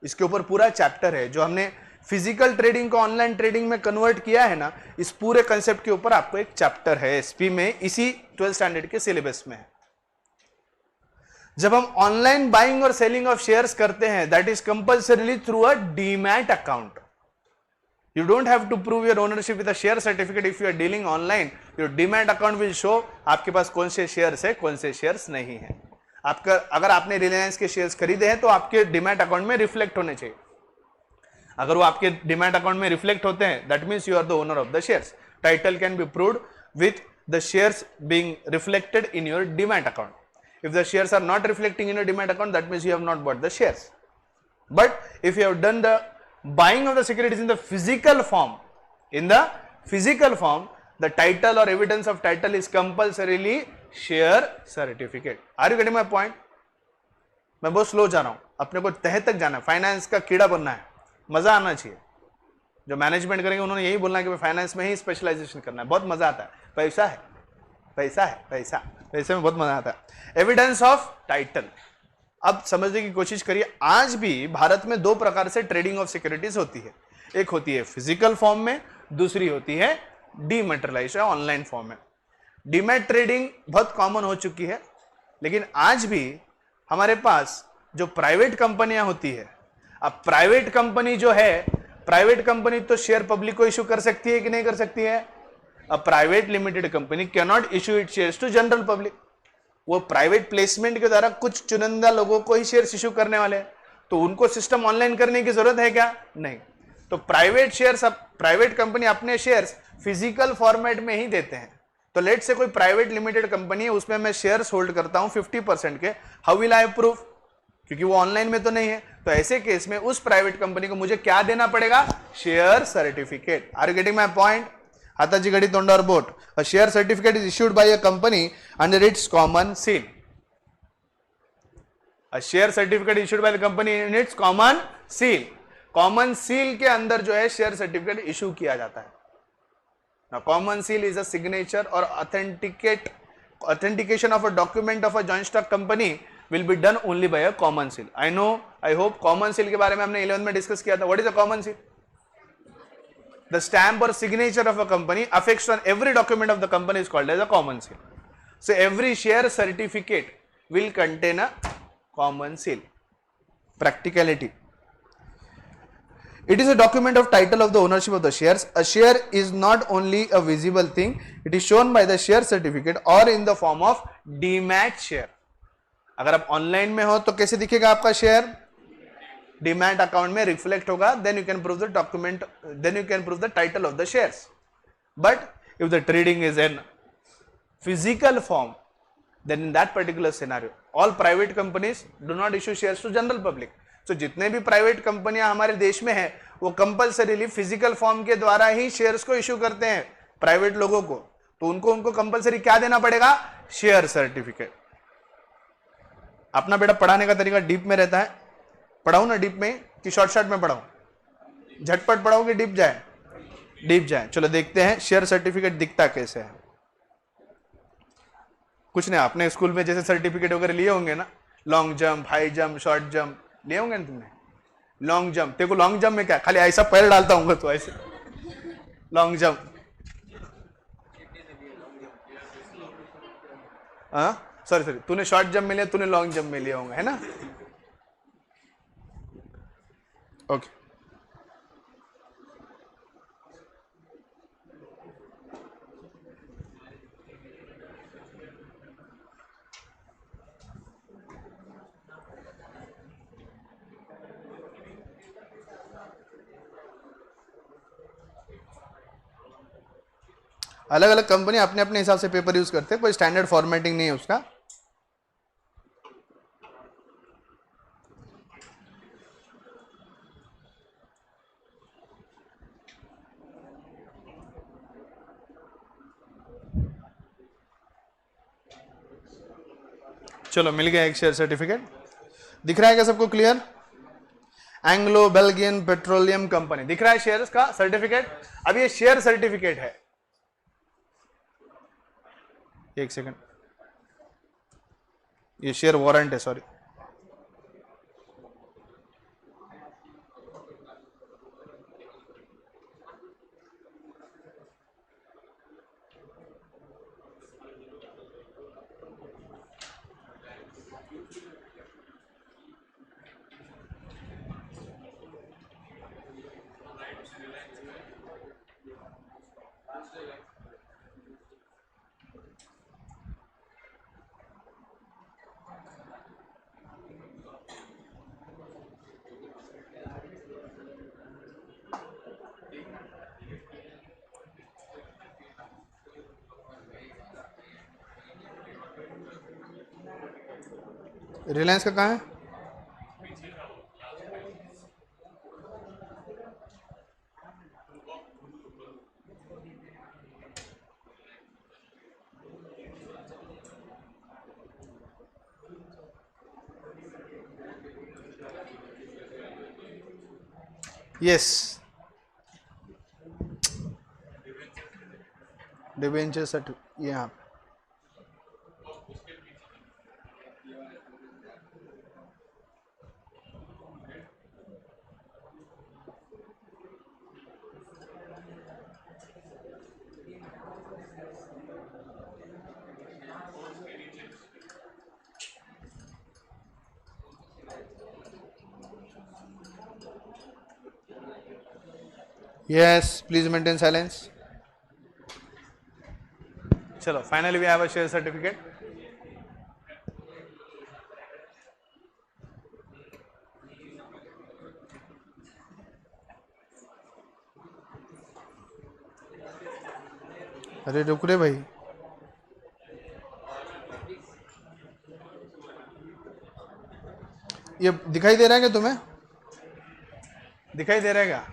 इसके ऊपर पूरा चैप्टर है, जो हमने फिजिकल ट्रेडिंग को ऑनलाइन ट्रेडिंग में कन्वर्ट किया है ना, इस पूरे कंसेप्ट के ऊपर आपको एक चैप्टर है एसपी में, इसी 12th स्टैंडर्ड के सिलेबस में है। जब हम ऑनलाइन बाइंग और सेलिंग ऑफ शेयर्स करते हैं, that is compulsorily through a demat account. You don't have to prove your ownership with a share certificate if you are dealing online. Your demat account will show आपके पास कौन से shares है, कौन से shares नहीं है। आपका अगर आपने रिलायंस के शेयर्स खरीदे हैं तो आपके डीमैट अकाउंट में रिफ्लेक्ट होने चाहिए। अगर वो आपके डीमैट अकाउंट में रिफ्लेक्ट होते हैं, that means you are the owner of the shares. Title can be proved with the shares being reflected in your demat account. If the shares are not reflecting in your demat account, that means you have not bought the shares. But if you have done the buying of the securities in the physical form, the title or evidence of title is compulsorily share certificate. Are you getting my point? मैं बहुत slow जा रहा हूं, अपने को तह तक जाना है, फाइनेंस का कीड़ा बनना है, मजा आना चाहिए। जो मैनेजमेंट करेंगे उन्होंने यही बोलना है कि फाइनेंस में ही स्पेशलाइजेशन करना है, बहुत मजा आता है। पैसा है, पैसा है, पैसा, पैसे में बहुत मजा आता है। एविडेंस ऑफ टाइटल, अब समझने की कोशिश करिए। आज भी भारत में दो प्रकार से ट्रेडिंग ऑफ सिक्योरिटीज होती है, एक होती है फिजिकल फॉर्म में, दूसरी होती है डीमैटेरियलाइज्ड ऑनलाइन फॉर्म में। डीमैट ट्रेडिंग बहुत कॉमन हो चुकी है, लेकिन आज भी हमारे पास जो प्राइवेट कंपनियां होती है, अब प्राइवेट कंपनी जो है, प्राइवेट कंपनी तो शेयर पब्लिक को इशू कर सकती है कि नहीं कर सकती है? A private limited company can not issue it shares to general public. वो प्राइवेट प्लेसमेंट के द्वारा कुछ चुनिंदा लोगों को ही शेयर्स इशू करने वाले हैं, तो उनको सिस्टम ऑनलाइन करने की जरूरत है क्या? नहीं। तो प्राइवेट शेयर्स, प्राइवेट कंपनी अपने शेयर्स फिजिकल फॉर्मेट में ही देते हैं। तो लेट से कोई प्राइवेट लिमिटेड कंपनी है, उसमें मैं शेयर्स होल्ड करता हूं 50% के, हाउ विल आई प्रूफ? क्योंकि वो ऑनलाइन में तो नहीं है। तो ऐसे केस में उस प्राइवेट कंपनी को मुझे क्या देना पड़ेगा? Share certificate. Are you getting my point? हाताची घडी तोंडावर बोट। A share certificate is issued by a company under its common seal. A share certificate issued by the company in its common seal. Common seal के अंदर जो है share certificate issue किया जाता है। Now, common seal is a signature or authentication of a document of a joint stock company will be done only by a common seal. I know, I hope common seal के बारे में हमने 11th में discuss किया था. What is a common seal? The stamp or signature of a company affixed on every document of the company is called as a common seal. So every share certificate will contain a common seal. Practicality. It is a document of title of the ownership of the shares. A share is not only a visible thing, it is shown by the share certificate or in the form of demat share. अगर आप online में हो तो कैसे दिखेगा आपका share? Demat account में reflect होगा, then you can prove the document, then you can prove the title of the shares. But if the trading is in physical form, then in that particular scenario, all private companies do not issue shares to general public. तो जितने भी private कंपनियां हमारे देश में हैं, वो compulsorily physical form के द्वारा ही शेयर्स को इशू करते हैं प्राइवेट लोगों को। तो उनको कंपलसरी क्या देना पड़ेगा? Share certificate. अपना बेटा पढ़ाने का तरीका डीप में रहता है। पढ़ाऊं ना डीप में कि शॉर्ट में पढ़ाऊं? झटपट पढ़ाऊं कि डीप जाए? डीप जाए। चलो देखते हैं शेयर सर्टिफिकेट दिखता कैसे है। कुछ नहीं, आपने स्कूल में जैसे सर्टिफिकेट वगैरह लिए होंगे ना, long jump, high jump, short jump लिए होंगे ना तुमने। लॉन्ग जंप, तेरे को लॉन्ग जंप में क्या खाली ऐसा पैर डालता हूँ तो ऐसे लॉन्ग जंप। हाँ सॉरी, तूने शॉर्ट जंप में लिया, तूने लॉन्ग जंप में लिया होगा, है ना? ओके। अलग अलग कंपनी अपने अपने हिसाब से पेपर यूज करते हैं, कोई स्टैंडर्ड फॉर्मेटिंग नहीं है उसका। चलो मिल गया एक शेयर सर्टिफिकेट। दिख रहा है क्या सबको? Clear? Anglo Belgian petroleum company, दिख रहा है शेयर्स का सर्टिफिकेट। अब ये शेयर सर्टिफिकेट है, एक सेकंड, ये शेयर वारंट है, सॉरी। रिलायंस का कहाँ है? यस, डिबेंचर सर्टिफिकेट यहाँ। Yes, please maintain silence. चलो, finally we have a share certificate. अरे रुक रे भाई, ये दिखाई दे रहा है क्या तुम्हें? दिखाई दे रहा है क्या?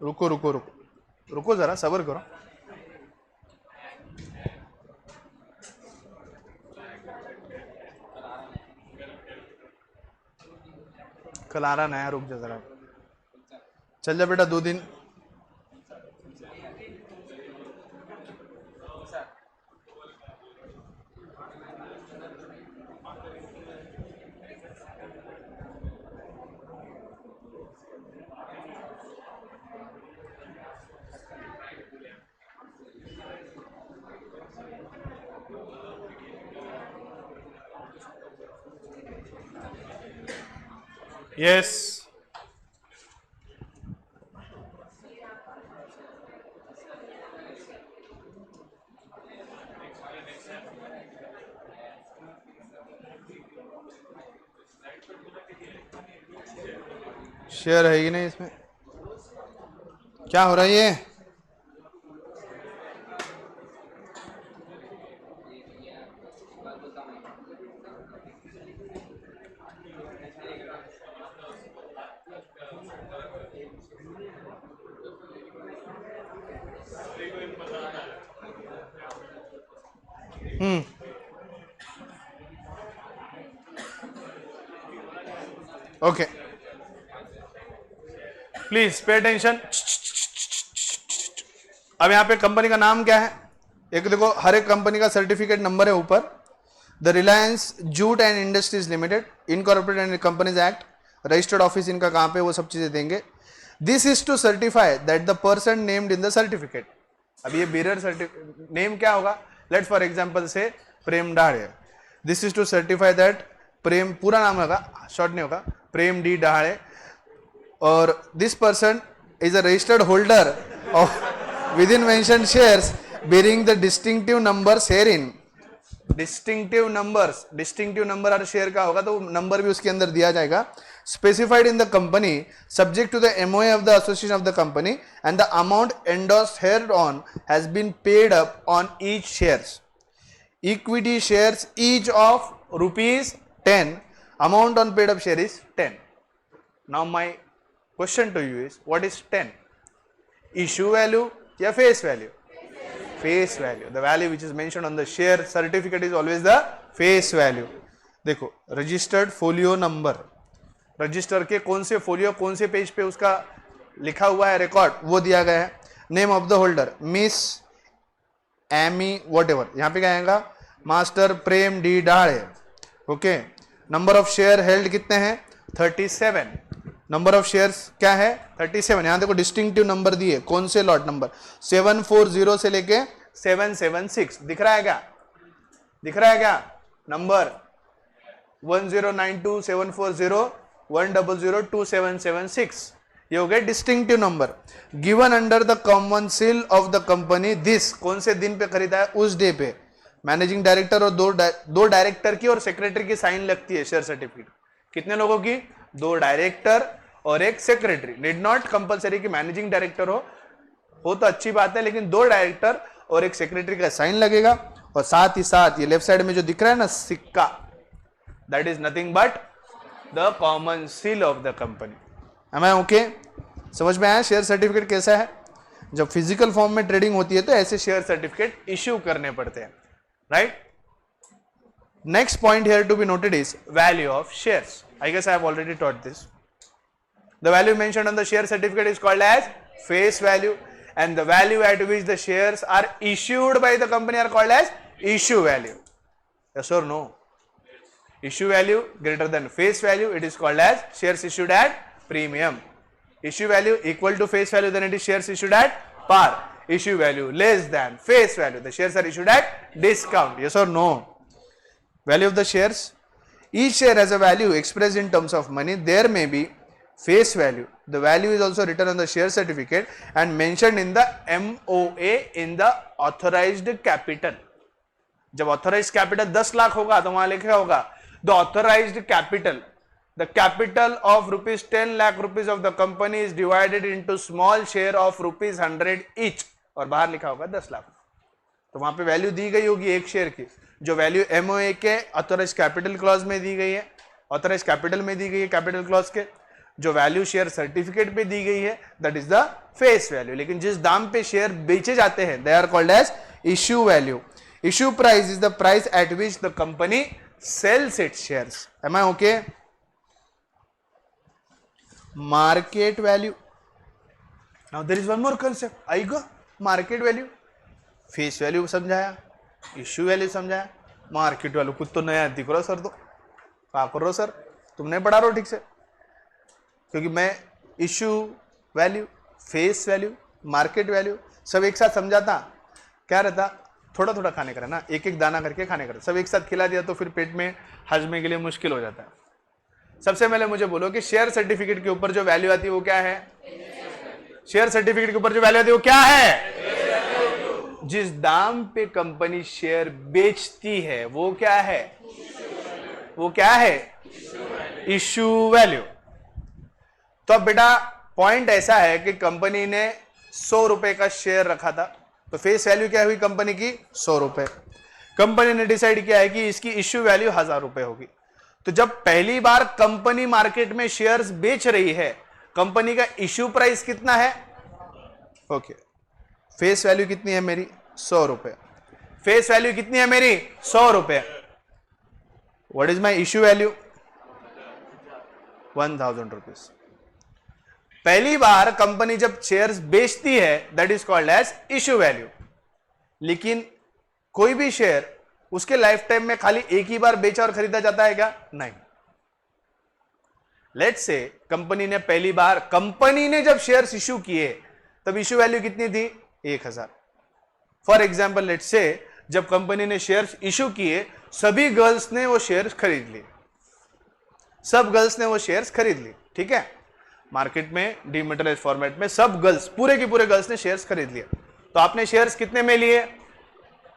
रुको रुको रुको रुको, जरा सब्र करो। कल आ रहा नया, रुक जा जरा, चल जा बेटा 2 दिन। यस, शेयर है ही नहीं इसमें, क्या हो रहा है ये? Okay, please pay attention. अब यहाँ पे कंपनी का नाम क्या है? एक देखो, हर एक कंपनी का सर्टिफिकेट नंबर है ऊपर। The Reliance jute and industries limited incorporated and companies act, registered office इनका कहाँ पे, वो सब चीजें देंगे। This is to certify that the person named in the certificate. अब ये बीरर सर्टिफिकेट नेम क्या होगा? लेट फॉर एग्जाम्पल से Prem Dhadhe. This is to certify that Prem, पूरा नाम होगा, शॉर्ट नहीं होगा, प्रेम डी डाढ़े, और this person is a registered holder of within mentioned shares bearing the distinctive numbers herein. distinctive number her share का होगा तो नंबर भी उसके अंदर दिया जाएगा। specified in the company subject to the MOA of the association of the company and the amount endorsed hereon has been paid up on each shares. Equity shares each of ₹10. Amount on paid up share is 10. Now my question to you is, what is 10? Issue value या face value? Face value. The value which is mentioned on the share certificate is always the face value. देखो, registered folio number, register के कौन से folio कौन से page पे उसका लिखा हुआ है रिकॉर्ड, वो दिया गया है। Name of the holder miss Amy whatever, यहां पे क्या आएगा, master Prem D Dhadhe. Okay, number of share held कितने हैं, 37। नंबर ऑफ शेयर्स क्या है, 37। यहां देखो डिस्टिंक्टिव नंबर दिए, कौन से लॉट नंबर, 740 से लेके 776, दिख रहा है क्या, दिख रहा है क्या नंबर, 10927401002776, ये हो गया distinctive number. Given under the common seal of the company this, कौन से दिन पे खरीदा है, उस डे पे। मैनेजिंग डायरेक्टर और दो डायरेक्टर की और सेक्रेटरी की साइन लगती है शेयर सर्टिफिकेट। कितने लोगों की, 2 डायरेक्टर और एक सेक्रेटरी। नीड नॉट कंपलसरी कि मैनेजिंग डायरेक्टर हो तो अच्छी बात है, लेकिन 2 डायरेक्टर और एक सेक्रेटरी का साइन लगेगा। और साथ ही साथ ये लेफ्ट साइड में जो दिख रहा है ना सिक्का, that is nothing but the common seal of the company. Am I okay, समझ में आया शेयर सर्टिफिकेट कैसा है। जब फिजिकल फॉर्म में ट्रेडिंग होती है तो ऐसे शेयर सर्टिफिकेट इश्यू करने पड़ते हैं, right. Next point here to be noted is value of shares. I guess I have already taught this. The value mentioned on the share certificate is called as face value, and the value at which the shares are issued by the company are called as issue value. Yes or no? Issue value greater than face value, it is called as shares issued at premium. Issue value equal to face value, then it is shares issued at par. Issue value less than face value, the shares are issued at discount. Yes or no? Value of the shares, each share has a value expressed in terms of money. There may be face value. The value is also written on the share certificate and mentioned in the MOA in the authorized capital. जब authorized capital 10 lakh होगा तो वहां लिखा होगा the authorized capital, the capital of rupees 10 lakh rupees of the company is divided into small share of rupees 100 each, और बाहर लिखा होगा 10 लाख। तो वहां पे वैल्यू दी गई होगी एक शेयर की, जो वैल्यू MOA के authorized capital clause में दी गई है, authorized capital में दी गई है capital clause के, जो वैल्यू शेयर सर्टिफिकेट पे दी गई है that is the face value. लेकिन जिस दाम पे शेयर बेचे जाते हैं they are called as issue value. Issue price is the price at which the company sells its shares. Am I okay? Market value, now there is one more concept, I go market value. Face value समझाया, issue value समझाया, market value कुछ तो नया दिख रहा sir, तो क्या कर रहे हो सर, तुम नहीं पढ़ा रहे हो ठीक से। क्योंकि मैं issue value, face value, market value सब एक साथ समझाता, क्या रहता, थोड़ा थोड़ा खाने का ना, एक एक दाना करके खाने का, सब एक साथ खिला दिया तो फिर पेट में हजमे के लिए मुश्किल हो जाता है। सबसे पहले मुझे बोलो कि शेयर सर्टिफिकेट के ऊपर जो वैल्यू आती है वो क्या है? शेयर सर्टिफिकेट के ऊपर जो वैल्यू आती है वो क्या है? जिस दाम पे कंपनी शेयर बेचती है वो क्या है? वो क्या है? Issue value. तो अब बेटा पॉइंट ऐसा है कि कंपनी ने 100 रुपए का शेयर रखा था, तो फेस वैल्यू क्या हुई कंपनी की? 100 रुपए। कंपनी ने डिसाइड किया है कि इसकी इश्यू वैल्यू 1000 रुपए होगी। तो जब पहली बार कंपनी मार्केट में शेयर्स बेच रही है, कंपनी का इश्यू प्राइस कितना है? ओके, फेस वैल्यू कितनी है मेरी? 100 रुपए। फेस वैल्यू कितनी है मेरी? 100 रुपए। What is my issue value? 1000 rupees. पहली बार कंपनी जब शेयर्स बेचती है that is called as issue value. लेकिन कोई भी शेयर उसके लाइफ टाइम में खाली एक ही बार बेचा और खरीदा जाता है क्या? नहीं। लेट्स से कंपनी ने पहली बार, कंपनी ने जब शेयर्स इश्यू किए तब इश्यू वैल्यू कितनी थी? 1000। फॉर एग्जाम्पल लेट्स से जब कंपनी ने शेयर्स इश्यू किए, सभी गर्ल्स ने वो शेयर्स खरीद लिए, सब गर्ल्स ने वो शेयर्स खरीद ली, ठीक है। मार्केट में डीमैटेरियलाइज फॉर्मेट में सब गर्ल्स, पूरे के पूरे गर्ल्स ने शेयर्स खरीद लिए। तो आपने शेयर्स कितने में लिए?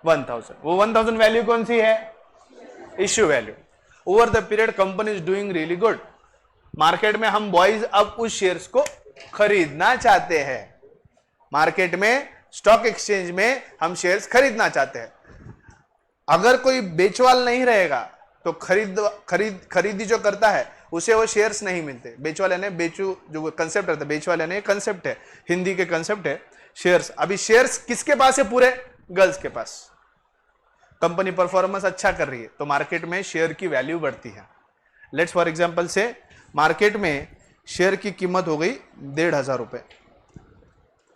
1000। वो 1000 वैल्यू कौन सी है? Issue value. Over the period company is doing really good. Market में हम बॉयज अब उस शेयर्स को खरीदना चाहते हैं, मार्केट में स्टॉक एक्सचेंज में हम शेयर्स खरीदना चाहते हैं। अगर कोई बेचवाल नहीं रहेगा तो खरीदी जो करता है उसे वो शेयर्स नहीं मिलते। बेचवाले ने, बेचू जो कंसेप्ट रहता है, बेचवाले ने कंसेप्ट है, हिंदी के कंसेप्ट है शेयर्स। अभी शेयर्स किसके पास है? पूरे गर्ल्स के पास। कंपनी परफॉर्मेंस अच्छा कर रही है तो मार्केट में शेयर की वैल्यू बढ़ती है। लेट्स फॉर एग्जांपल से मार्केट में शेयर की कीमत हो गई 1500 रुपए।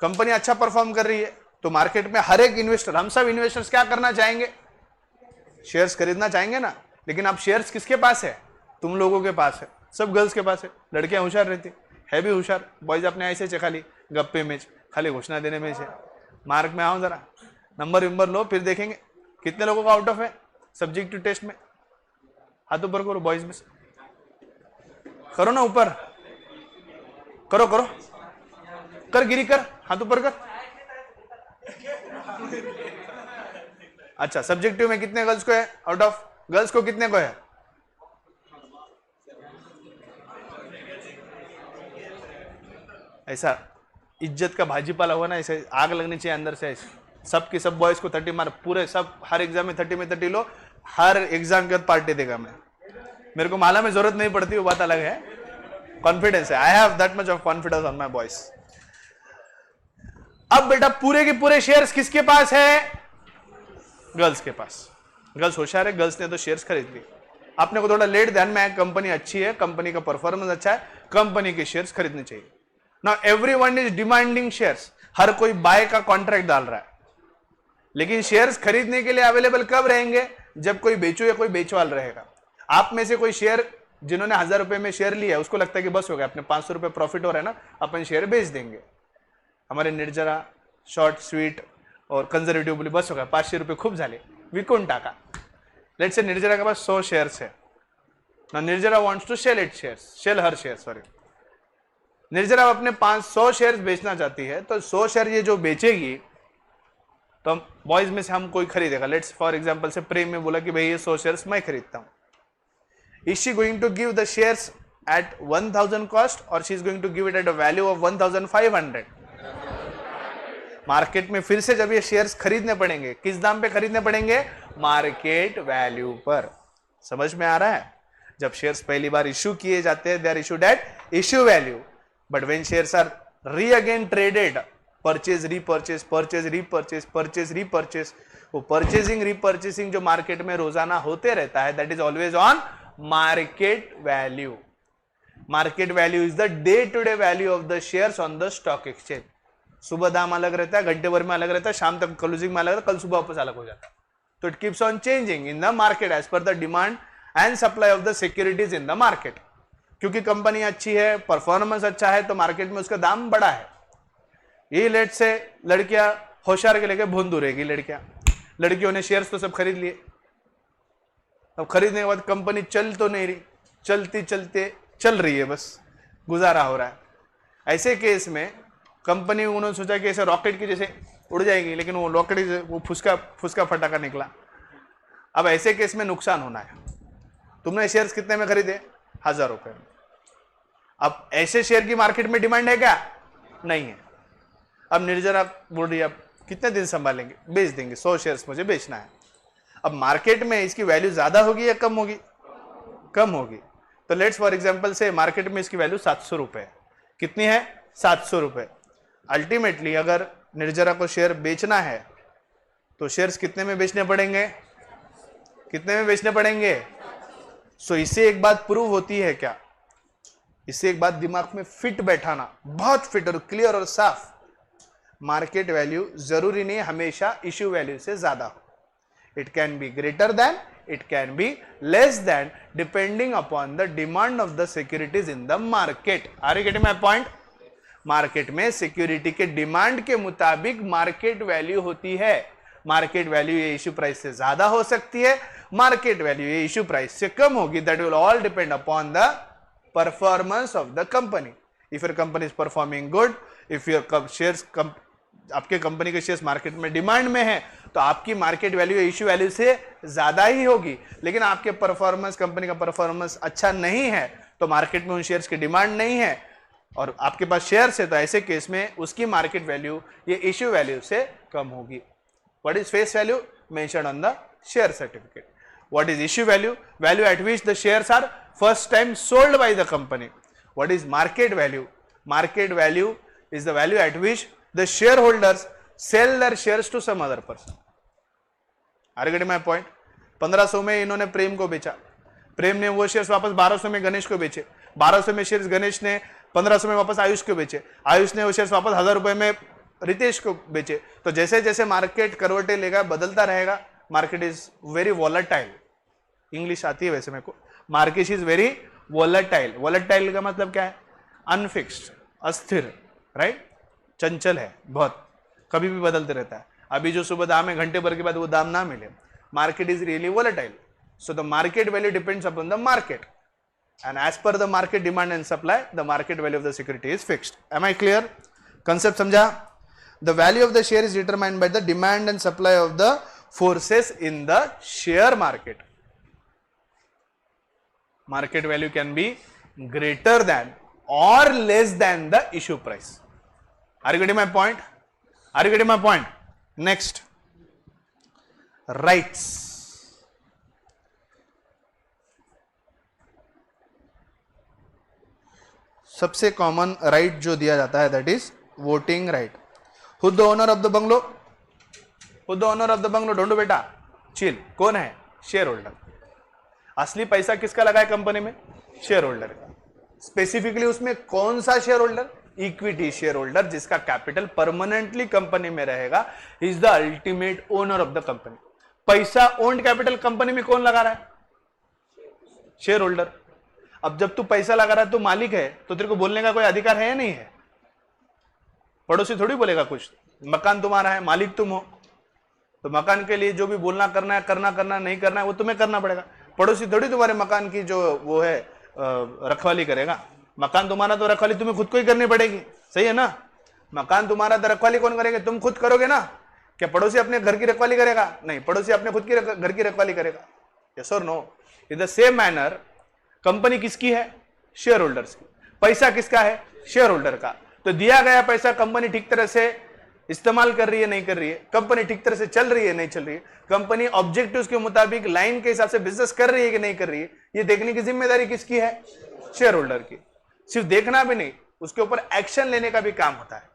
कंपनी अच्छा परफॉर्म कर रही है तो मार्केट में हर एक इन्वेस्टर, हम सब इन्वेस्टर्स क्या करना चाहेंगे? शेयर्स खरीदना चाहेंगे ना। लेकिन अब शेयर्स किसके पास है? तुम लोगों के पास है, सब गर्ल्स के पास है। लड़कियां होशियार रहती है भी होशियार, बॉयज अपने ऐसे चे खाली गप्पे में, खाली घोषणा देने में से। मार्क में आओ जरा, नंबर विंबर लो, फिर देखेंगे कितने लोगों का आउट ऑफ है सब्जेक्टिव टेस्ट में। हाथ ऊपर करो बॉयज में से, करो ना ऊपर, करो करो, कर गिरी कर, हाथ ऊपर कर। अच्छा, सब्जेक्टिव में कितने गर्ल्स को है आउट ऑफ? गर्ल्स को कितने को है? ऐसा इज्जत का भाजीपाला हुआ ना, ऐसे आग लगनी चाहिए अंदर से। ऐसे सब के सब बॉयज को 30 मार्क पूरे, सब हर एग्जाम में 30 में 30 लो, हर एग्जाम के बाद पार्टी देगा मैं। मेरे को माला में जरूरत नहीं पड़ती, वो बात अलग है, कॉन्फिडेंस है। I have that much of confidence on my boys. अब बेटा पूरे के पूरे शेयर्स किसके पास है? गर्ल्स के पास। गर्ल्स होशियार है, गर्ल्स ने तो शेयर्स खरीद ली। आपने को थोड़ा लेट ध्यान में आया, कंपनी अच्छी है, कंपनी का परफॉर्मेंस अच्छा है, कंपनी के शेयर्स खरीदने चाहिए। Now everyone is demanding shares, हर कोई बाय का कॉन्ट्रैक्ट डाल रहा है। लेकिन शेयर्स खरीदने के लिए अवेलेबल कब रहेंगे? जब कोई बेचो या कोई बेचवाल रहेगा। आप में से कोई शेयर जिन्होंने 1000 रुपए में शेयर लिया, उसको लगता है कि बस हो गया, अपने 500 रुपए प्रॉफिट हो रहा है ना, अपन शेयर बेच देंगे। हमारे निर्जरा शॉर्ट स्वीट और कंजर्वेटिव बोली बस हो गया, 500 रुपये खूप झाले, विकून टाका। लेट्स से निर्जरा के पास 100 शेयर्स है ना, Nirjara wants to sell it shares, sell her share, sorry. Nirjara अपने 500 शेयर्स बेचना चाहती है, तो 100 शेयर ये जो बेचेगी, तो हम बॉयज में से हम कोई खरीदेगा। लेट्स फॉर एग्जांपल से प्रेम में बोला कि भाई ये 100 शेयर्स मैं खरीदता हूं। Is she going to give the shares at 1000 cost और she is going to give it at a value of 1500? Market में फिर से जब ये शेयर्स खरीदने पड़ेंगे, किस दाम पे खरीदने पड़ेंगे? मार्केट वैल्यू पर। समझ में आ रहा है? जब शेयर्स पहली बार इश्यू किए जाते हैं, they are issued at issue value, but when shares are re again traded, purchase repurchase, purchase repurchase, purchase repurchase, वो परचेजिंग रीपरचेसिंग जो मार्केट में रोजाना होते रहता है, that is always on market value. Market value is the day to day value of the shares on the stock exchange. सुबह दाम अलग रहता है, घंटे भर में अलग रहता है, शाम तक क्लोजिंग में अलग रहता है, कल सुबह वापस अलग हो जाता है। तो it keeps on changing in the market as per the demand and supply of the securities in the market. क्योंकि कंपनी अच्छी है, परफॉर्मेंस अच्छा है, तो मार्केट में उसका दाम बड़ा है। ये लेट से लड़कियां होशियार के लेके भोंदू रहेगी। लड़कियों ने शेयर्स तो सब खरीद लिए। अब खरीदने के बाद कंपनी चल तो नहीं रही, चलते चलते चल रही है, बस गुजारा हो रहा है। ऐसे केस में कंपनी उन्होंने सोचा कि ऐसे रॉकेट की जैसे उड़ जाएगी, लेकिन वो रॉकेट वो फुसका फटाका निकला। अब ऐसे केस में नुकसान होना है। तुमने शेयर्स कितने में खरीदे? 1000 रुपए में। अब ऐसे शेयर की मार्केट में डिमांड है क्या? नहीं है। अब निर्जरा बोल रही है, अब कितने दिन संभालेंगे, बेच देंगे, 100 शेयर्स मुझे बेचना है। अब मार्केट में इसकी वैल्यू ज्यादा होगी या कम होगी? कम होगी। तो लेट्स फॉर एग्जांपल से मार्केट में इसकी वैल्यू 700 रुपए है। कितनी है? 700 रुपए। अल्टीमेटली अगर निर्जरा को शेयर बेचना है तो शेयर्स कितने में बेचने पड़ेंगे? कितने में बेचने पड़ेंगे? सो इससे एक बात प्रूव होती है क्या? इससे एक बात दिमाग में फिट बैठाना, बहुत फिट और क्लियर और साफ, मार्केट वैल्यू जरूरी नहीं हमेशा इश्यू वैल्यू से ज्यादा हो। It can be greater than, it can be less than, depending upon the demand of the securities in the market. Are you getting my point? Market में security के demand के मुताबिक मार्केट वैल्यू होती है। Market value ये issue price से ज्यादा हो सकती है, मार्केट वैल्यू ये इश्यू प्राइस से कम होगी। That will all depend upon the performance of the company. If your company is performing good, if your shares, आपके कंपनी के शेयर्स मार्केट में डिमांड में है, तो आपकी मार्केट वैल्यू इश्यू वैल्यू से ज्यादा ही होगी। लेकिन आपके परफॉर्मेंस, कंपनी का परफॉर्मेंस अच्छा नहीं है, तो मार्केट में उन शेयर्स की डिमांड नहीं है और आपके पास शेयर्स है, तो ऐसे केस में उसकी मार्केट वैल्यू ये इश्यू वैल्यू से कम होगी। What is face value? Mentioned on the share certificate. What is issue value? Value at which the shares are first time sold by the company. What is market value? Market value is the value at which the shareholders sell their shares to some other person. Are you getting my point? 1500 में इन्होंने प्रेम को बेचा, प्रेम ने वो shares वापस 1200 में गणेश को बेचे, 1200 में शेयर्स गणेश ने 1500 में वापस आयुष को बेचे, आयुष ने वो शेयर्स वापस 1000 रुपए में रितेश को बेचे। तो जैसे जैसे मार्केट करवटे लेगा, बदलता रहेगा, market is very volatile, English आती है वैसे मेरे को, market is very volatile. Volatile का मतलब क्या है? अनफिक्स्ड, अस्थिर, राइट, चंचल है बहुत, कभी भी बदलते रहता है। अभी जो सुबह दाम है, घंटे भर के बाद वो दाम ना मिले। Market is really volatile, so the market value depends upon the market, and as per the market demand and supply, the market value of the security is fixed. Am I clear? Concept समझा? The value of the share is determined by the demand and supply of the forces in the share market. Market value can be greater than or less than the issue price. Are you getting my point? Are you getting my point? Next, rights. सबसे common right जो दिया जाता है that is voting right. Who the owner of the bungalow? Who the owner of the bungalow? ढूंढो बेटा, chill. कौन है? Share holder. असली पैसा किसका लगा है कंपनी में? शेयर होल्डर का। स्पेसिफिकली उसमें कौन सा share holder? Equity share holder, जिसका कैपिटल परमानेंटली कंपनी में रहेगा, is the ultimate owner of the company. पैसा ओन्ड कैपिटल कंपनी में कौन लगा रहा है? Share holder. अब जब तू पैसा लगा रहा है, तू मालिक है, तो तेरे को बोलने का कोई अधिकार है या नहीं है? पड़ोसी थोड़ी बोलेगा कुछ। मकान तुम्हारा है, मालिक तुम हो, तो मकान के लिए जो भी बोलना करना है, करना नहीं करना है, वो तुम्हें करना पड़ेगा। पड़ोसी थोड़ी तुम्हारे मकान की जो वो है रखवाली करेगा। मकान तुम्हारा तो रखवाली तुम्हें खुद को ही करनी पड़ेगी, सही है ना? मकान तुम्हारा तो रखवाली कौन करेगा? तुम खुद करोगे ना। क्या पड़ोसी अपने घर की रखवाली करेगा? नहीं, पड़ोसी अपने खुद की घर की रखवाली करेगा। यस और no? In the same manner company किसकी है? शेयर होल्डर्स की। पैसा किसका है? शेयर होल्डर का। तो दिया गया पैसा कंपनी ठीक तरह से इस्तेमाल कर रही है, नहीं कर रही है? कंपनी ठीक तरह से चल रही है, नहीं चल रही है? कंपनी ऑब्जेक्टिव्स के मुताबिक लाइन के हिसाब से बिजनेस कर रही है कि नहीं कर रही है? ये देखने की जिम्मेदारी किसकी है? शेयर होल्डर की। सिर्फ देखना भी नहीं, उसके ऊपर एक्शन लेने का भी काम होता है।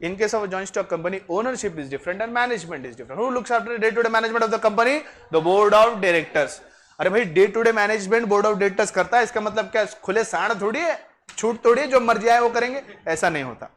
In case of a joint stock company, ownership is different and management is different. Who looks after the day-to-day management of the company? The board of directors. अरे भाई, day to day management board of directors करता है। इसका मतलब क्या? खुले सांड थोड़ी है, छूट थोड़ी है, जो मर्जी आए वो करेंगे, ऐसा नहीं होता।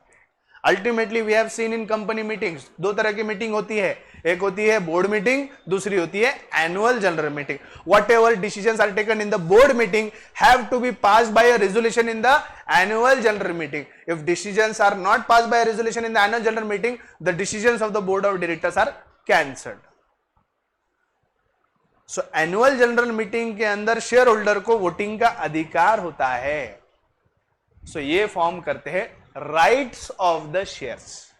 Ultimately we have seen in company meetings, दो तरह की मीटिंग होती है। एक होती है बोर्ड मीटिंग, दूसरी होती है annual general meeting. Whatever decisions are taken in the board meeting have to be passed by a resolution in the annual general meeting. If decisions are not passed by a resolution in the annual general meeting, the decisions of the board of directors are cancelled. So annual general meeting के अंदर share holder को voting का अधिकार होता है। सो ये form करते हैं rights of the shares.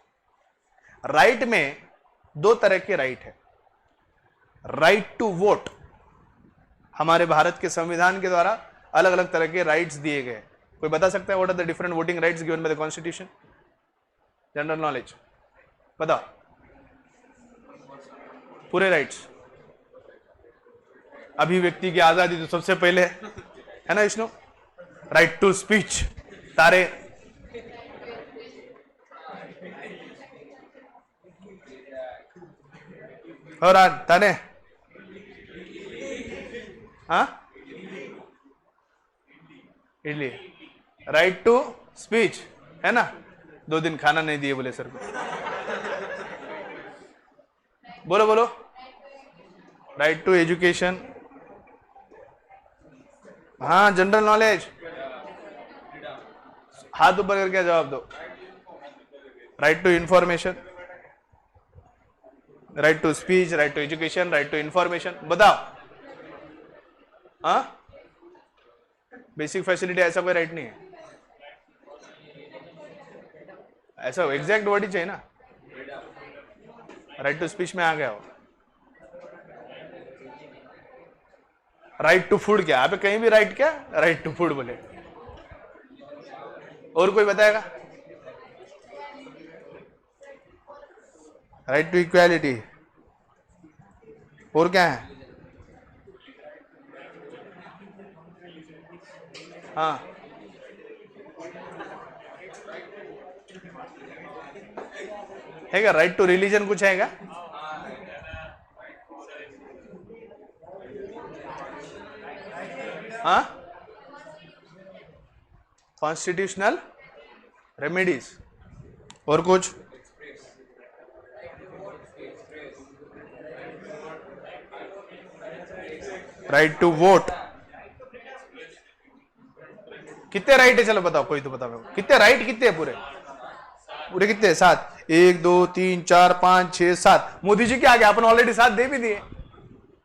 Right में दो तरह के राइट है। राइट टू वोट, हमारे भारत के संविधान के द्वारा अलग अलग तरह के राइट्स दिए गए। कोई बता सकता है what are the different voting rights given by the constitution? General knowledge बताओ। पूरे राइट्स, अभिव्यक्ति की आजादी तो सबसे पहले है ना विष्णु? राइट टू स्पीच, तारे, और आज तारे, हाँ, इडली। राइट टू स्पीच है ना? 2 दिन खाना नहीं दिए बोले सर को। बोलो बोलो। राइट टू एजुकेशन, हाँ, जनरल नॉलेज, हाथ ऊपर करके जवाब दो। Right to information, right to speech, right to education, right to information, बताओ। हाँ, बेसिक फैसिलिटी ऐसा कोई राइट नहीं है। ऐसा एग्जैक्ट वर्ड ही चाहिए ना। राइट टू स्पीच में आ गया हो। राइट टू फूड, क्या आप कहीं भी राइट, क्या राइट टू फूड बोले? और कोई बताएगा? राइट टू इक्वालिटी, और क्या है? हाँ, है क्या? राइट टू रिलीजन कुछ है क्या? हाँ, कॉन्स्टिट्यूशनल रेमेडीज, और कुछ? Right to vote. कितने राइट है, चलो बताओ, कोई तो बताओ मेरे को। कितने राइट, कितने है पूरे, पूरे कितने हैं? 7। 1 2 3 4 5 6 7। मोदी जी के आगे अपन ऑलरेडी 7 दे भी दिए,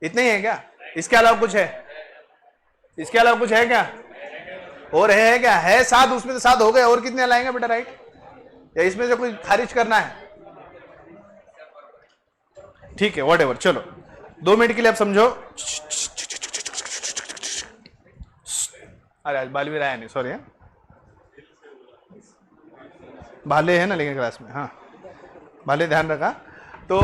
इतने ही है क्या? इसके अलावा कुछ है? इसके अलावा कुछ है क्या? और है क्या? है 7, उसमें तो 7 हो गए, और कितने लाएंगे बेटा राइट? या इसमें से कोई खारिज करना है? ठीक है, व्हाटएवर, चलो 2 मिनट के लिए आप समझो। अरे आज बालवीर आया नहीं, सॉरी। भाले है ना लेकिन क्लास में, हाँ भाले, ध्यान रखा। तो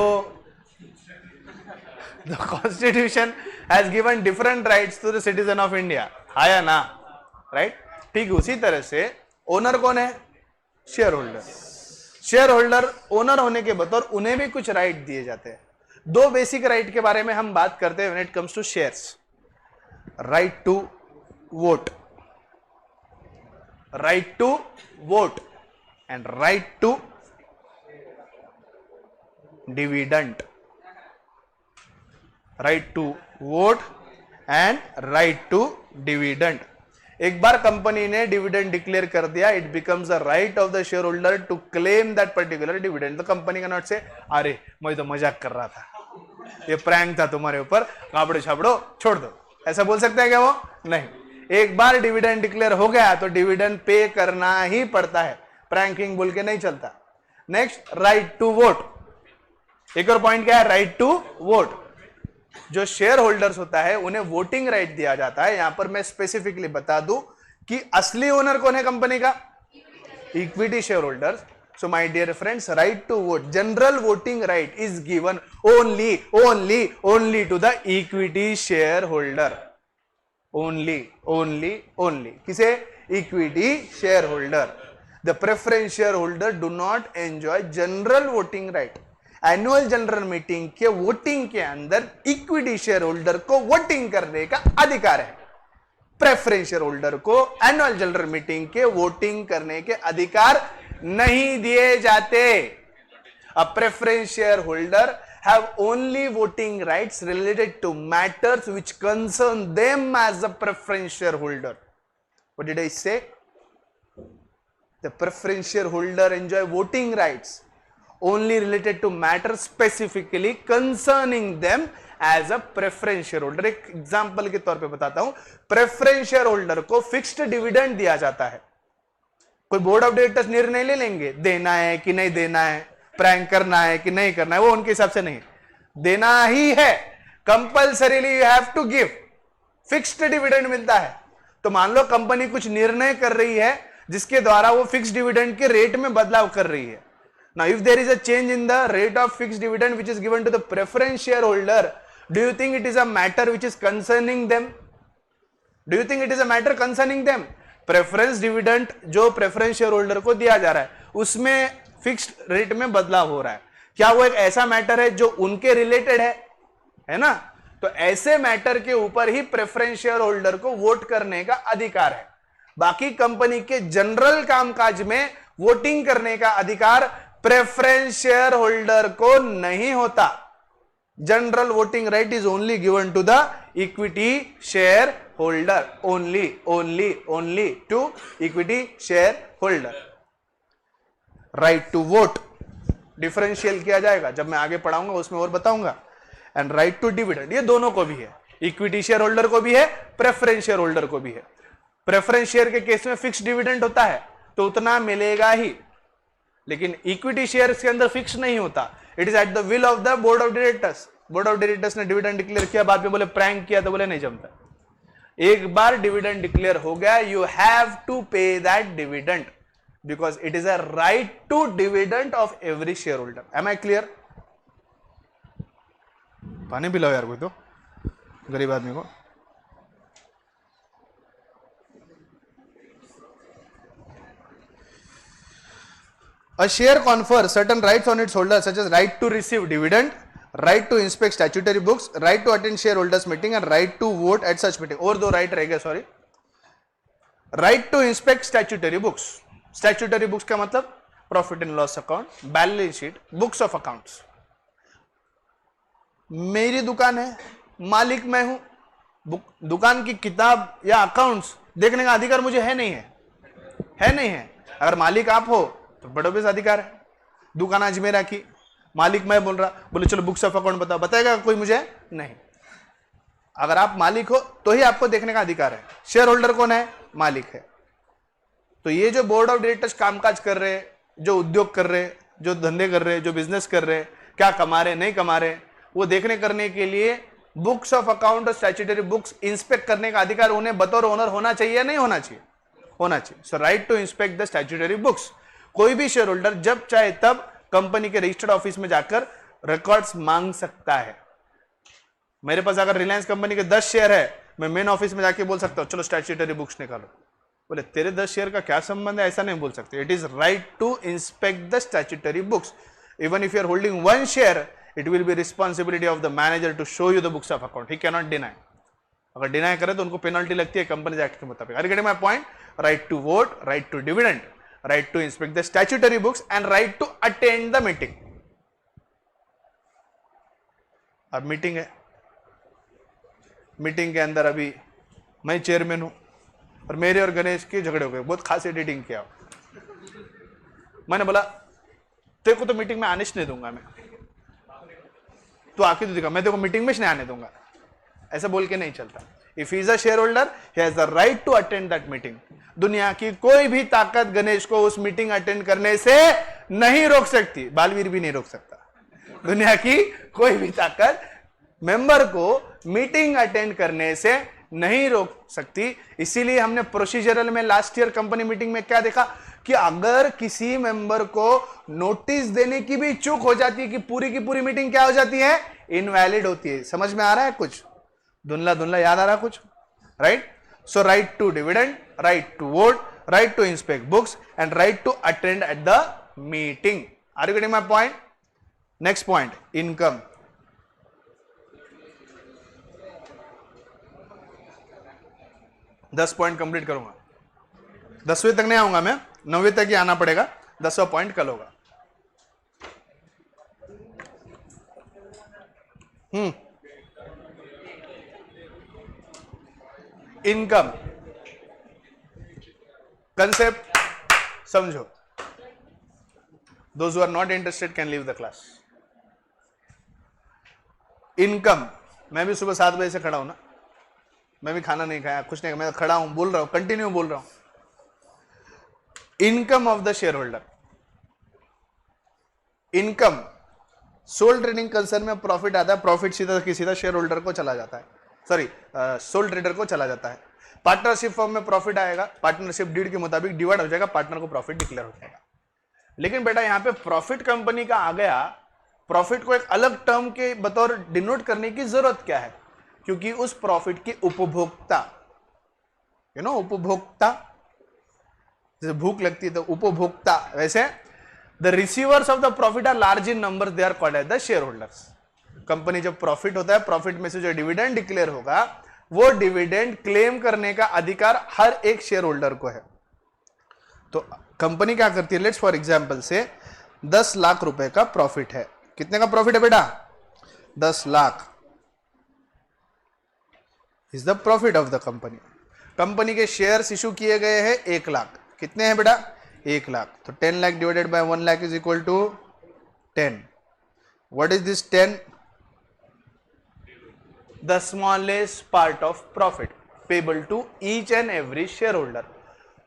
the constitution has given different rights to the citizen of India, आया ना, राइट? ठीक उसी तरह से ओनर कौन है? Share holder. Share holder owner होने के बतौर उन्हें भी कुछ राइट दिए जाते हैं। 2 बेसिक राइट के बारे में हम बात करते हैं when it comes to shares. Right to vote, right to vote and right to dividend, right to vote and right to dividend। एक बार कंपनी ने डिविडेंड डिक्लेयर कर दिया, it becomes a right of the share holder to claim that particular dividend. तो company का not say अरे मैं तो मजाक कर रहा था, ये प्रैंक था तुम्हारे ऊपर, कापड़े छापड़ो छोड़ दो, ऐसा बोल सकते हैं क्या वो? नहीं। एक बार डिविडेंड डिक्लेयर हो गया तो डिविडेंड पे करना ही पड़ता है, प्रैंकिंग बोल के नहीं चलता। Next, right to vote. एक और पॉइंट क्या है? Right to vote. जो शेयर होल्डर्स होता है उन्हें वोटिंग राइट दिया जाता है। यहां पर मैं स्पेसिफिकली बता दूं कि असली ओनर कौन है कंपनी का? Equity share holders. So my dear friends, right to vote, general voting right is given only to the equity share holder. Only किसे? Equity share holder. The preference shareholder do not enjoy general voting right। Annual general meeting के voting के अंदर equity share holder को voting करने का अधिकार है। Preference share holder को एनुअल जनरल मीटिंग के वोटिंग करने के अधिकार नहीं दिए जाते। अ preference share holder have only voting rights related to matters which concern them as a preference shareholder। What did I say? The preference shareholder enjoy voting rights only related to matters specifically concerning them as a preference shareholder। एक example के तौर पे बताता हूं, preference share holder को fixed dividend दिया जाता है। कोई बोर्ड ऑफ डायरेक्टर्स निर्णय ले लेंगे देना है कि नहीं देना है, प्रैंक करना है कि नहीं करना है, वो उनके हिसाब से नहीं, देना ही है। Compulsorily you have to give, fixed dividend मिलता है। तो मान लो कंपनी कुछ निर्णय कर रही है जिसके द्वारा वो फिक्स्ड डिविडेंड के रेट में बदलाव कर रही है। Now if there is a change in the rate of fixed dividend which is given to the preference share holder, do you think it is a matter which is concerning them? Do you think it is a matter concerning them? Preference dividend जो preference share holder को दिया जा रहा है उसमें fixed rate में बदलाव हो रहा है, क्या वो एक ऐसा मैटर है जो उनके रिलेटेड है ना? तो ऐसे मैटर के ऊपर ही प्रेफरेंस शेयर होल्डर को वोट करने का अधिकार है। बाकी कंपनी के जनरल कामकाज में वोटिंग करने का अधिकार प्रेफरेंस शेयर होल्डर को नहीं होता। General voting right is only given to the equity share holder, only to equity share holder. Right to vote differential किया जाएगा, जब मैं आगे पढ़ाऊंगा उसमें और बताऊंगा। एंड राइट टू डिविडेंड, ये दोनों को भी है, इक्विटी शेयर होल्डर को भी है, प्रेफरेंस शेयर होल्डर को भी है। प्रेफरेंस शेयर के केस में फिक्स डिविडेंड होता है तो उतना मिलेगा ही, लेकिन इक्विटी शेयर्स के अंदर फिक्स नहीं होता। It is at the will of the board of directors. Board of directors ने डिविडेंड डिक्लेयर किया, बाद में बोले प्रैंक किया, तो बोले नहीं जमता। एक बार डिविडेंड डिक्लेयर हो गया, you have to pay that dividend because it is a right to dividend of every share holder. Am I clear? पानी पिलाओ यार कोई तो गरीब आदमी को। A share confers certain rights on its holder such as right to receive dividend, right to inspect statutory books, right to attend shareholders meeting and right to vote at such meeting। और 2 right रह गए, sorry. Right to inspect statutory books. Statutory books का मतलब profit and loss account, balance sheet, books of accounts. मेरी दुकान है, मालिक मैं हूं, दुकान की किताब या अकाउंट्स देखने का अधिकार मुझे है नहीं है। अगर मालिक आप हो तो बड़ो बेस अधिकार है। दुकान आज मेरा की, मालिक मैं बोल रहा, बोले चलो बुक्स ऑफ अकाउंट बताओ, बताएगा कोई मुझे? नहीं। अगर आप मालिक हो तो ही आपको देखने का अधिकार है। शेयर होल्डर कौन है? मालिक है। तो ये जो बोर्ड ऑफ डायरेक्टर्स कामकाज कर रहे, जो उद्योग कर रहे, जो धंधे कर रहे, जो बिजनेस कर रहे, क्या कमा रहे नहीं कमा रहे, वो देखने करने के लिए बुक्स ऑफ अकाउंट और स्टैट्यूटरी बुक्स इंस्पेक्ट करने का अधिकार उन्हें बतौर ओनर होना चाहिए या नहीं होना चाहिए? होना चाहिए। So right to inspect the statutory books. कोई भी शेयर होल्डर जब चाहे तब कंपनी के रजिस्टर्ड ऑफिस में जाकर रिकॉर्ड्स मांग सकता है। मेरे पास अगर रिलायंस कंपनी के 10 शेयर है, मैं मेन ऑफिस में जाके बोल सकता हूं चलो स्टैट्यूटरी बुक्स निकालो। बोले तेरे 10 शेयर का क्या संबंध है? ऐसा नहीं बोल सकते। It is right to inspect the statutory books. Even if you are holding 1 share, it will be responsibility of the manager to show you the books of account. He cannot deny. अगर deny करे तो उनको penalty लगती है companies act के मुताबिक। Are getting my point? Right to vote, right to dividend, right to inspect the statutory books and right to attend the meeting. अब meeting है, मीटिंग के अंदर अभी मैं चेयरमैन हूं और मेरे और गणेश के झगड़े हो गए, बहुत खास एडिटिंग किया। मैंने बोला तेरे को तो मीटिंग में आने नहीं दूंगा, मैं तो आके तो दिखा, मैं देखो मीटिंग में नहीं आने दूंगा। ऐसा बोल के नहीं चलता। If he is a share holder, he has the right to attend that meeting. दुनिया की कोई भी ताकत गणेश को उस मीटिंग अटेंड करने से नहीं रोक सकती। बालवीर भी नहीं रोक सकता। दुनिया की कोई भी ताकत मेंबर को मीटिंग अटेंड करने से नहीं रोक सकती। इसीलिए हमने प्रोसीजरल में लास्ट ईयर कंपनी मीटिंग में क्या देखा कि अगर किसी मेंबर को नोटिस देने की भी चूक हो जाती है कि पूरी की पूरी मीटिंग क्या हो जाती है? इनवैलिड होती है। समझ में आ रहा है? कुछ धुंधला धुंधला याद आ रहा कुछ? Right. So right to dividend, right to vote, right to inspect books and right to attend at the meeting. Are you getting my point? Next point, income. दस पॉइंट कंप्लीट करूंगा। 10वीं तक नहीं आऊंगा मैं, 9वीं तक ही आना पड़ेगा। 10वां पॉइंट कल होगा। इनकम कंसेप्ट समझो। Those who are not interested can leave the class. Income, मैं भी सुबह 7 बजे से खड़ा हूं ना, मैं भी खाना नहीं खाया, कुछ नहीं, मैं खड़ा हूं, बोल रहा हूं, कंटिन्यू बोल रहा हूं। Income of the share holder. Income, sole trading concern में प्रॉफिट आता है, प्रॉफिट सीधा की सीधा शेयर होल्डर को चला जाता है, सॉरी सोल ट्रेडर को चला जाता है। पार्टनरशिप फॉर्म में प्रॉफिट आएगा, पार्टनरशिप डीड के मुताबिक डिवाइड हो जाएगा, पार्टनर को प्रॉफिट डिक्लेयर हो जाएगा। लेकिन बेटा यहां पे प्रॉफिट कंपनी का आ गया, प्रॉफिट को एक अलग टर्म के बतौर डिनोट करने की जरूरत क्या है? क्योंकि उस प्रॉफिट की उपभोक्ता, उपभोक्ता, जैसे भूख लगती है तो उपभोक्ता, वैसे the receivers of the profit are large in number, they are called as the share holders. Company जब प्रॉफिट होता है, प्रॉफिट में से जो डिविडेंड डिक्लेयर होगा, वो डिविडेंड क्लेम करने का अधिकार हर एक शेयर होल्डर को है। तो कंपनी क्या करती है? लेट्स फॉर एग्जांपल से 10 लाख रुपए का प्रॉफिट है। कितने का प्रॉफिट है बेटा? 10 lakh is the profit of the company. Company के शेयर्स इशू किए गए हैं 1 लाख। कितने हैं बेटा? 1 लाख। तो 10 lakh divided by 1 lakh is equal to 10। What is this 10? The smallest part of profit payable to each and every shareholder.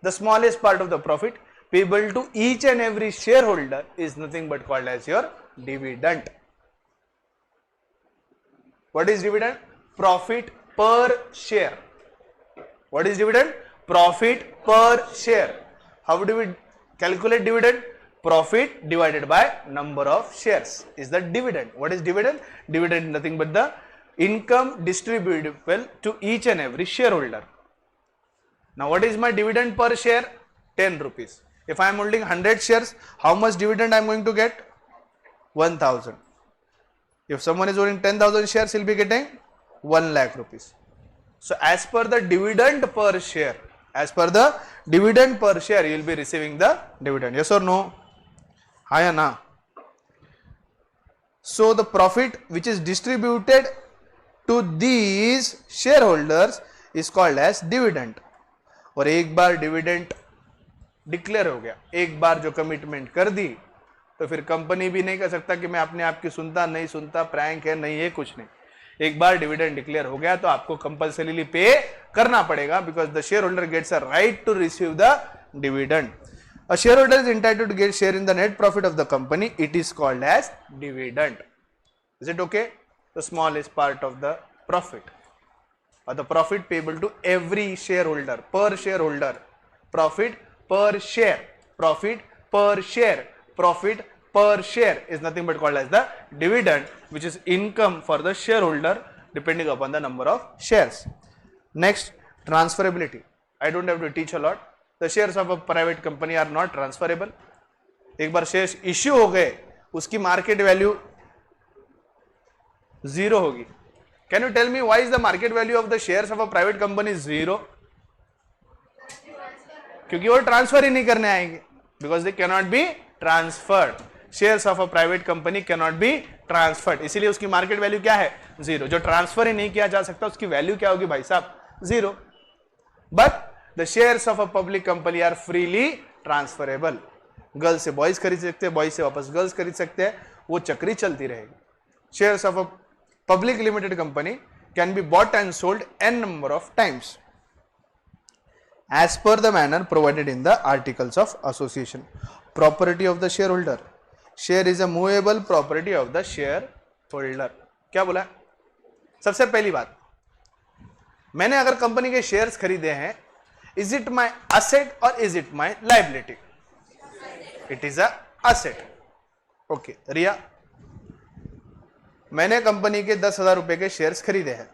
The smallest part of the profit payable to each and every shareholder is nothing but called as your dividend. What is dividend? Profit per share. What is dividend? Profit per share. How do we calculate dividend? Profit divided by number of shares is the dividend. What is dividend? Dividend nothing but the income distributable to each and every shareholder. Now what is my dividend per share? 10 rupees. If I am holding 100 shares, how much dividend I am going to get? 1000. If someone is holding 10,000 shares, he will be getting 1 lakh rupees. So as per the dividend per share, you will be receiving the dividend. Yes or no? Hi or na? So the profit which is distributed to these share holders is called as dividend. और एक बार dividend declare हो गया, एक बार जो commitment कर दी, तो फिर company भी नहीं कर सकता कि मैं अपने आप की सुनता नहीं सुनता, प्रैंक है नहीं है, कुछ नहीं। एक बार डिविडेंड डिक्लेयर हो गया तो आपको कंपल्सरीली पे करना पड़ेगा, because the share holder gets a right to receive the dividend. A share holder is entitled to get share in the net profit of the company, it is called as dividend. Is it okay? The smallest part of the profit or the profit payable to every shareholder, per shareholder, profit per share, profit per share, profit per share is nothing but called as the dividend, which is income for the shareholder depending upon the number of shares. Next, transferability. I don't have to teach a lot. The shares of a private company are not transferable. एक बार shares issue हो गए, उसकी market value zero होगी। Can you tell me why is the market value of the shares of a private company zero? क्योंकि वो transfer ही नहीं करने आएंगे, because they cannot be transferred. Shares of a private company cannot be transferred. इसीलिए उसकी market value क्या है? Zero. जो ट्रांसफर ही नहीं किया जा सकता उसकी वैल्यू क्या होगी भाई साहब? जीरो। But the shares of a public company are freely transferable. Girls से बॉयज खरीद सकते हैं, बॉयज से वापस गर्ल्स खरीद सकते हैं, वो चक्री चलती रहेगी। Shares of a public limited company can be bought and sold n number of times as per the manner provided in the articles of association. Property of the shareholder. Share is a movable property of the shareholder. क्या बोला? सबसे पहली बात, मैंने अगर company के shares खरीदे हैं, is it my asset or is it my liability? It is a asset. Okay, रिया, मैंने कंपनी के 10,000 रुपए के शेयर्स खरीदे हैं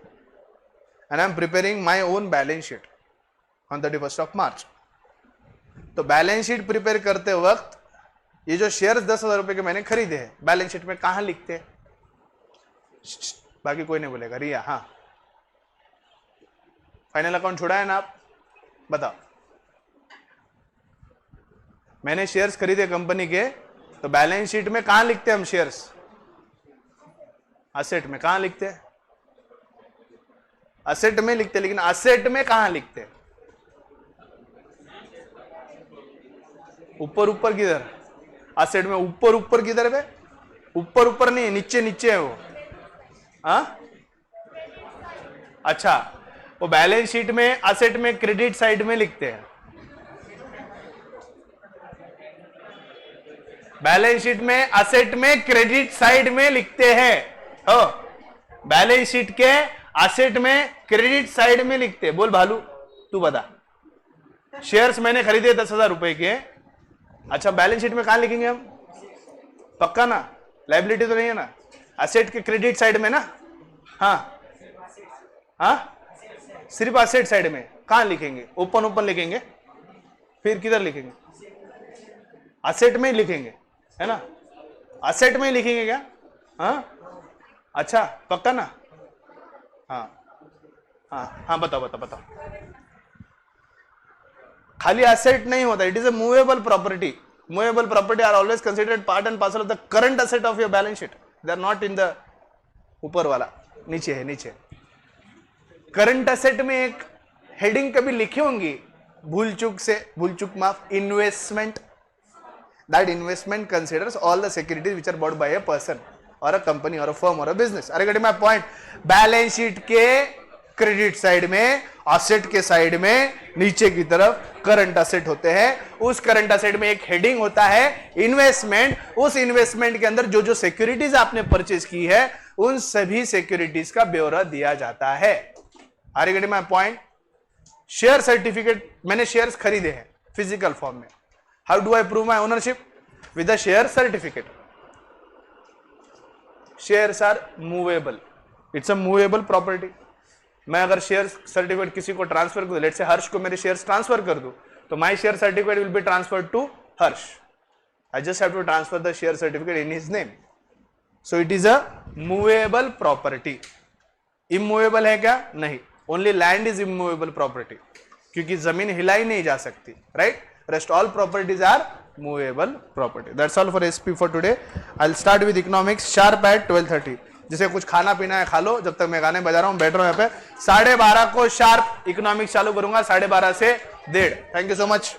and I am preparing my own balance sheet on 31st of March. तो बैलेंस शीट प्रिपेयर करते वक्त ये जो शेयर्स 10,000 रुपए के मैंने खरीदे हैं, बैलेंस शीट में कहां लिखते हैं? बाकी कोई नहीं बोलेगा। रिया, हाँ, फाइनल अकाउंट छोड़ा है ना आप? बताओ। मैंने शेयर्स खरीदे कंपनी के, तो बैलेंस शीट में कहां लिखते हैं हम शेयर्स? असेट में। कहां लिखते हैं? असेट में लिखते हैं, लेकिन असेट में कहां लिखते हैं? ऊपर ऊपर किधर? असेट में ऊपर ऊपर किधर है? ऊपर ऊपर नहीं, नीचे नीचे है वो। हाँ, अच्छा, वो बैलेंस शीट में असेट में क्रेडिट साइड में लिखते हैं। बैलेंस शीट में असेट में क्रेडिट साइड में लिखते हैं। बैलेंस शीट के असेट में क्रेडिट साइड में लिखते हैं। बोल भालू, तू बता। शेयर्स मैंने खरीदे 10,000 रुपए के, अच्छा बैलेंस शीट में कहां लिखेंगे हम? पक्का ना? लायबिलिटी तो नहीं है ना? असेट के क्रेडिट साइड में ना? हाँ हाँ, सिर्फ असेट साइड में। कहां लिखेंगे? ओपन ओपन लिखेंगे, फिर किधर लिखेंगे? असेट में लिखेंगे, है ना? असेट में लिखेंगे क्या? हाँ, अच्छा पक्का ना? हाँ हाँ हाँ, बताओ बताओ बताओ। खाली एसेट नहीं होता, it is a movable property. Movable property are always considered part and parcel of the current asset of your balance sheet. They are not in the ऊपर वाला, नीचे है, नीचे। करंट एसेट में एक हेडिंग कभी लिखी होंगी, भूल चूक से, भूल चूक माफ, investment. That investment considers all the securities which are bought by a person or a company or a firm or a business. अरे get my point? Balance sheet के क्रेडिट साइड में, असेट के साइड में, नीचे की तरफ current asset होते हैं। उस करंट असेट में एक हेडिंग होता है इन्वेस्टमेंट। उस इन्वेस्टमेंट के अंदर जो जो सिक्योरिटीज आपने परचेज की है, उन सभी सिक्योरिटीज का ब्यौरा दिया जाता है। Are you getting my point? Share certificate, मैंने शेयर्स खरीदे हैं फिजिकल फॉर्म में। How do I prove my ownership? With the share certificate. Shares are movable, it's a movable property. मैं अगर शेयर सर्टिफिकेट किसी को ट्रांसफर कर दूं, लेट्स से हर्ष को मेरे शेयर्स ट्रांसफर कर दूं, तो my share certificate will be transferred to Harsh. I just have to transfer the share certificate in his name. So it is a movable property. Immovable है क्या? नहीं। Only land is immovable property, क्योंकि जमीन हिलाई नहीं जा सकती, right? Rest all properties are movable property. That's all for SP for today. I'll start with economics sharp at 12:30. जिसे कुछ खाना पीना है खा लो, जब तक मैं गाने बजा रहा हूँ, बैठ रहा हूँ यहाँ पे। 12:30 को शार्प इकोनॉमिक्स चालू करूंगा, 12:30 से 1:30। Thank you so much.